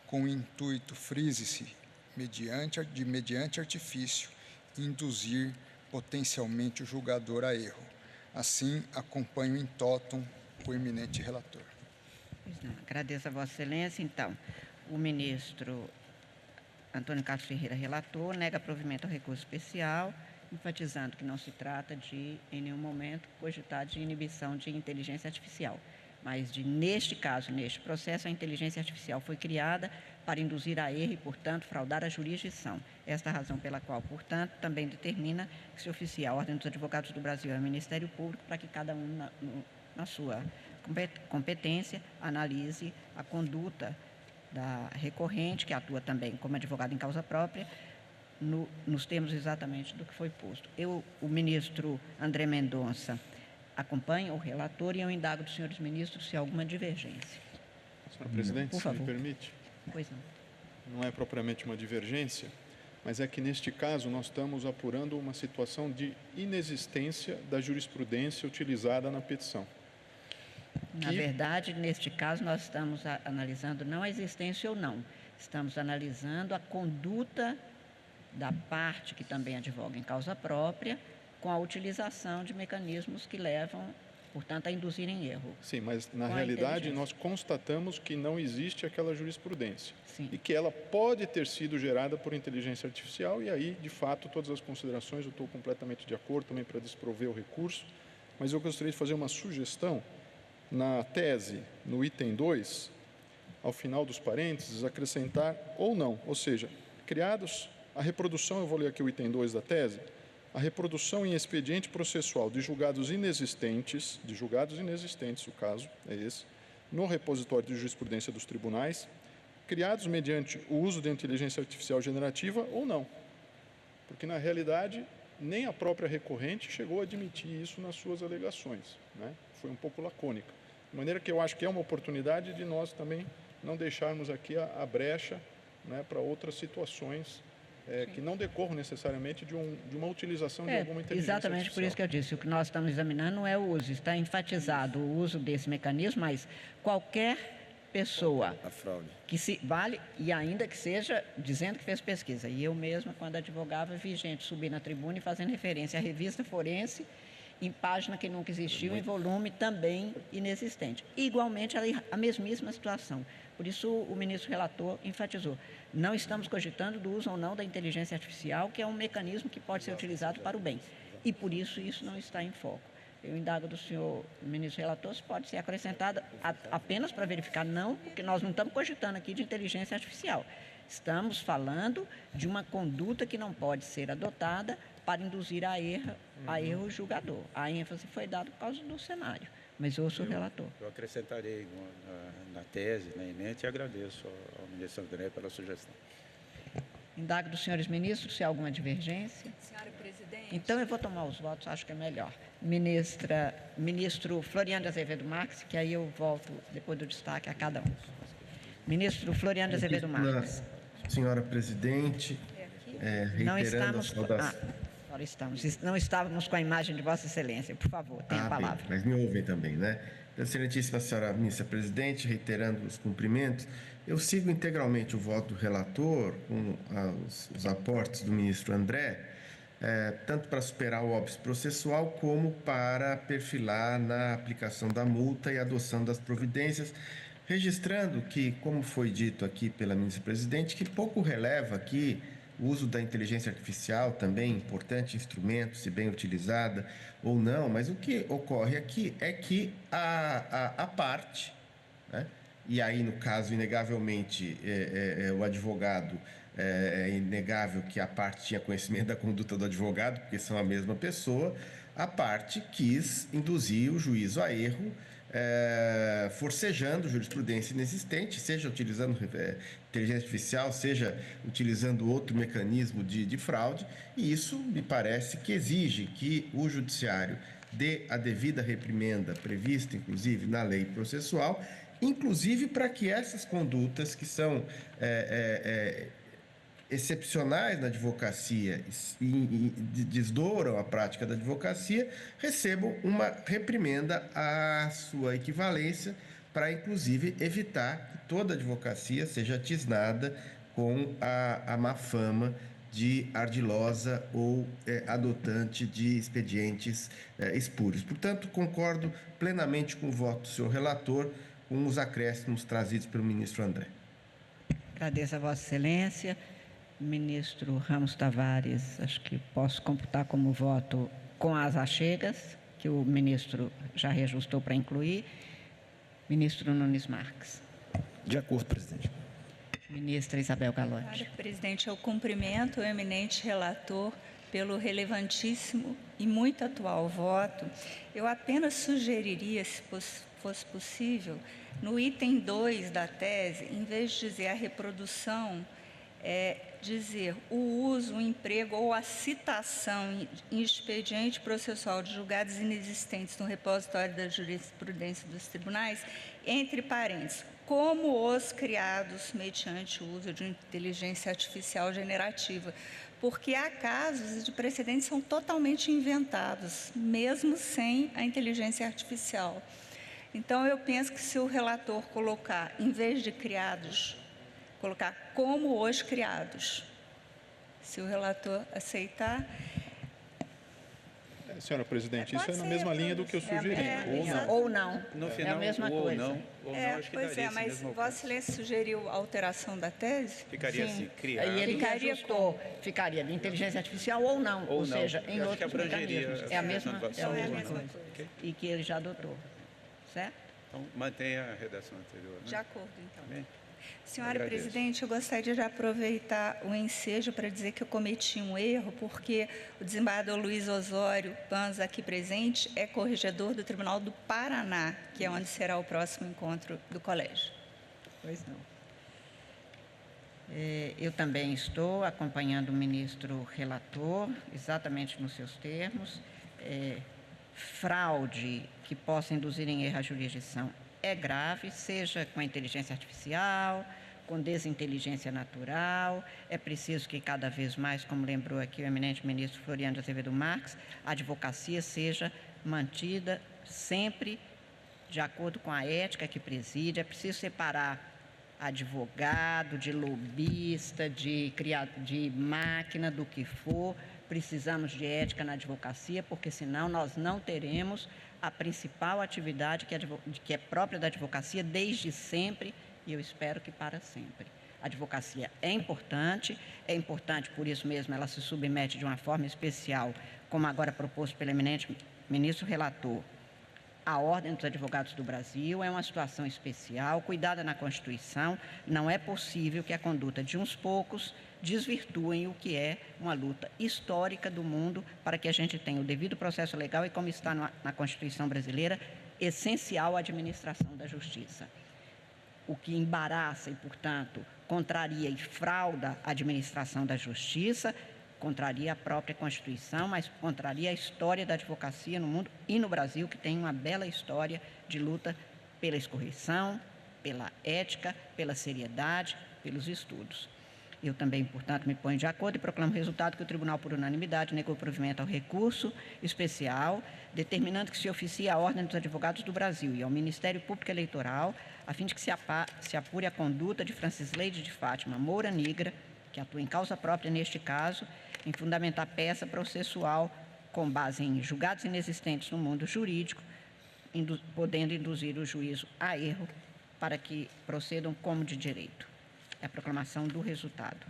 com o intuito, frise-se, mediante artifício, induzir potencialmente o julgador a erro. Assim, acompanho em totum o eminente relator. Agradeço a Vossa Excelência. Então, o ministro Antônio Carlos Ferreira, relator, nega provimento ao recurso especial, enfatizando que não se trata de, em nenhum momento, cogitar de inibição de inteligência artificial, mas neste caso, neste processo, a inteligência artificial foi criada para induzir a erro e, portanto, fraudar a jurisdição. Esta é a razão pela qual, portanto, também determina que se oficie a Ordem dos Advogados do Brasil e ao Ministério Público para que cada um, na sua competência, analise a conduta da recorrente, que atua também como advogado em causa própria, nos termos exatamente do que foi posto. O ministro André Mendonça acompanha o relator e eu indago dos senhores ministros se há alguma divergência. Senhora Presidente, se me permite. Pois não. Não é propriamente uma divergência, mas é que, neste caso, nós estamos apurando uma situação de inexistência da jurisprudência utilizada na petição. Na verdade, neste caso, nós estamos analisando não a existência ou não, estamos analisando a conduta da parte que também advoga em causa própria, com a utilização de mecanismos que levam, portanto, a induzir em erro. Sim, mas na realidade nós constatamos que não existe aquela jurisprudência. Sim. E que ela pode ter sido gerada por inteligência artificial e aí, de fato, todas as considerações eu estou completamente de acordo também para desprover o recurso, mas eu gostaria de fazer uma sugestão na tese, no item 2, ao final dos parênteses, acrescentar ou não, ou seja, criados a reprodução, eu vou ler aqui o item 2 da tese, a reprodução em expediente processual de julgados inexistentes, o caso é esse, no repositório de jurisprudência dos tribunais, criados mediante o uso da inteligência artificial generativa ou não. Porque, na realidade, nem a própria recorrente chegou a admitir isso nas suas alegações, né? Foi um pouco lacônica. De maneira que eu acho que é uma oportunidade de nós também não deixarmos aqui a brecha, né, para outras situações que não decorram necessariamente de uma utilização de alguma inteligência exatamente artificial. por isso que eu disse, o que nós estamos examinando não é o uso, está enfatizado o uso desse mecanismo, mas qualquer pessoa A fraude. que se vale, e ainda que seja dizendo que fez pesquisa. E eu mesma, quando advogava, vi gente subir na tribuna e fazendo referência à revista forense, em página que nunca existiu, em volume também inexistente. Igualmente, a mesmíssima situação. Por isso, o ministro relator enfatizou, não estamos cogitando do uso ou não da inteligência artificial, que é um mecanismo que pode ser utilizado para o bem. E, por isso não está em foco. Eu indago do senhor ministro relator se pode ser acrescentada apenas para verificar, não, porque nós não estamos cogitando aqui de inteligência artificial. Estamos falando de uma conduta que não pode ser adotada para induzir a erro o julgador. A ênfase foi dada por causa do cenário, mas eu sou o relator. Eu acrescentarei na tese, na emenda, e agradeço ao ministro André pela sugestão. Indago dos senhores ministros se há alguma divergência. Senhora presidente. Então, eu vou tomar os votos, acho que é melhor. Ministro Floriano de Azevedo Marques, que aí eu volto depois do destaque a cada um. Ministro Floriano de Azevedo Marques. Senhora presidente, Não reiterando estamos, a saudação. agora estamos. Não estávamos com a imagem de Vossa Excelência. Por favor, tenha a palavra. Bem, mas me ouvem também, né? Excelentíssima senhora ministra presidente, reiterando os cumprimentos, eu sigo integralmente o voto do relator com os aportes do ministro André, tanto para superar o óbice processual como para perfilar na aplicação da multa e adoção das providências, registrando que, como foi dito aqui pela ministra presidente, que pouco releva aqui o uso da inteligência artificial, também importante instrumento, se bem utilizada ou não, mas o que ocorre aqui é que a parte, né, e aí no caso, inegavelmente, o advogado, é inegável que a parte tinha conhecimento da conduta do advogado, porque são a mesma pessoa, a parte quis induzir o juízo a erro, forcejando jurisprudência inexistente, seja utilizando inteligência artificial, seja utilizando outro mecanismo de fraude, e isso me parece que exige que o judiciário dê a devida reprimenda prevista, inclusive, na lei processual, inclusive para que essas condutas que são excepcionais na advocacia e desdouram a prática da advocacia, recebam uma reprimenda à sua equivalência para, inclusive, evitar que toda a advocacia seja tisnada com a má fama de ardilosa ou adotante de expedientes espúrios. Portanto, concordo plenamente com o voto do senhor relator, com os acréscimos trazidos pelo ministro André. Agradeço a Vossa Excelência. Ministro Ramos Tavares, acho que posso computar como voto com as achegas, que o ministro já reajustou para incluir. Ministro Nunes Marques. De acordo, presidente. Ministra Isabel Galante. Senhora presidente, eu cumprimento o eminente relator pelo relevantíssimo e muito atual voto. Eu apenas sugeriria, se fosse possível, no item 2 da tese, em vez de dizer a reprodução, dizer o uso, o emprego ou a citação em expediente processual de julgados inexistentes no repositório da jurisprudência dos tribunais, entre parênteses, como os criados mediante o uso de inteligência artificial generativa, porque há casos de precedentes que são totalmente inventados, mesmo sem a inteligência artificial. Então, eu penso que se o relator colocar, em vez de criados, colocar como os criados, se o relator aceitar. Senhora presidente, isso é na mesma linha do que eu sugeri. Ou não. No final, é a mesma ou coisa. não, acho que Pois daria esse mas mesmo Vossa alcance. Excelência sugeriu a alteração da tese? Ficaria Sim. assim, criado. E ele Ficaria reajustou, ficaria de inteligência artificial ou não, ou não. seja, em Eu acho que outros abrangeria mecanismos. É a mesma essa coisa. coisa. Ok. E que ele já adotou, certo? Então, mantenha a redação anterior. Né? De acordo, então. Bem, Senhora agradeço. presidente, eu gostaria de aproveitar o ensejo para dizer que eu cometi um erro, porque o desembargador Luiz Osório Panza, aqui presente, é corregedor do Tribunal do Paraná, que é onde será o próximo encontro do colégio. Pois não. Eu também estou acompanhando o ministro relator, exatamente nos seus termos. Fraude que possa induzir em erro a jurisdição é grave, seja com a inteligência artificial, com desinteligência natural. É preciso que cada vez mais, como lembrou aqui o eminente ministro Floriano de Azevedo Marques, a advocacia seja mantida sempre de acordo com a ética que preside. É preciso separar advogado, de lobista, de máquina, do que for. Precisamos de ética na advocacia, porque senão nós não teremos a principal atividade que é própria da advocacia desde sempre, e eu espero que para sempre. A advocacia é importante, por isso mesmo ela se submete de uma forma especial, como agora proposto pelo eminente ministro relator, a Ordem dos Advogados do Brasil. É uma situação especial, cuidada na Constituição. Não é possível que a conduta de uns poucos desvirtuem o que é uma luta histórica do mundo para que a gente tenha o devido processo legal e, como está na Constituição brasileira, essencial à administração da justiça. O que embaraça e, portanto, contraria e frauda a administração da justiça, contraria a própria Constituição, mas contraria a história da advocacia no mundo e no Brasil, que tem uma bela história de luta pela escorreção, pela ética, pela seriedade, pelos estudos. Eu também, portanto, me ponho de acordo e proclamo o resultado que o Tribunal, por unanimidade, negou provimento ao recurso especial, determinando que se oficie à Ordem dos Advogados do Brasil e ao Ministério Público Eleitoral, a fim de que se apure a conduta de Francisleide de Fátima Moura Nigra, que atua em causa própria neste caso, em fundamentar peça processual com base em julgados inexistentes no mundo jurídico, podendo induzir o juízo a erro para que procedam como de direito. É a proclamação do resultado.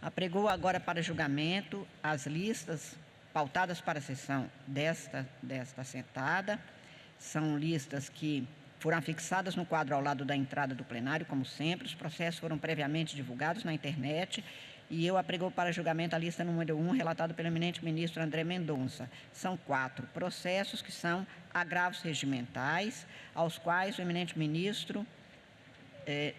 Apregou agora para julgamento as listas pautadas para a sessão desta assentada. São listas que foram fixadas no quadro ao lado da entrada do plenário, como sempre. Os processos foram previamente divulgados na internet e eu apregou para julgamento a lista número 1, relatada pelo eminente ministro André Mendonça. São 4 processos que são agravos regimentais, aos quais o eminente ministro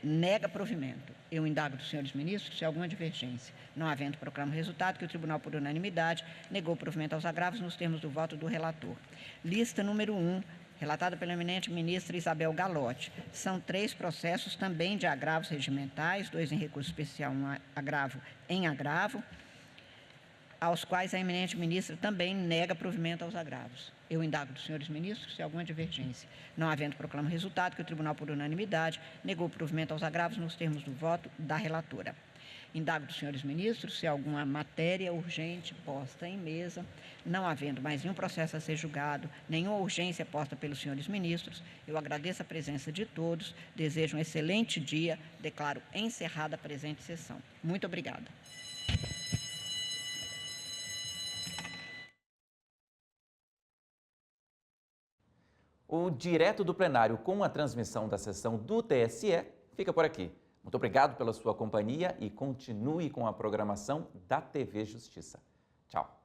nega provimento. Eu indago dos senhores ministros se há alguma divergência. Não havendo, proclamo o resultado que o tribunal, por unanimidade, negou provimento aos agravos nos termos do voto do relator. Lista número 1, relatada pela eminente ministra Isabel Galotti. São 3 processos também de agravos regimentais, 2 em recurso especial, 1 agravo em agravo, aos quais a eminente ministra também nega provimento aos agravos. Eu indago dos senhores ministros se há alguma divergência. Não havendo, proclamo o resultado que o tribunal, por unanimidade, negou provimento aos agravos nos termos do voto da relatora. Indago dos senhores ministros se há alguma matéria urgente posta em mesa. Não havendo mais nenhum processo a ser julgado, nenhuma urgência posta pelos senhores ministros, eu agradeço a presença de todos, desejo um excelente dia, declaro encerrada a presente sessão. Muito obrigada. O Direto do Plenário, com a transmissão da sessão do TSE, fica por aqui. Muito obrigado pela sua companhia e continue com a programação da TV Justiça. Tchau.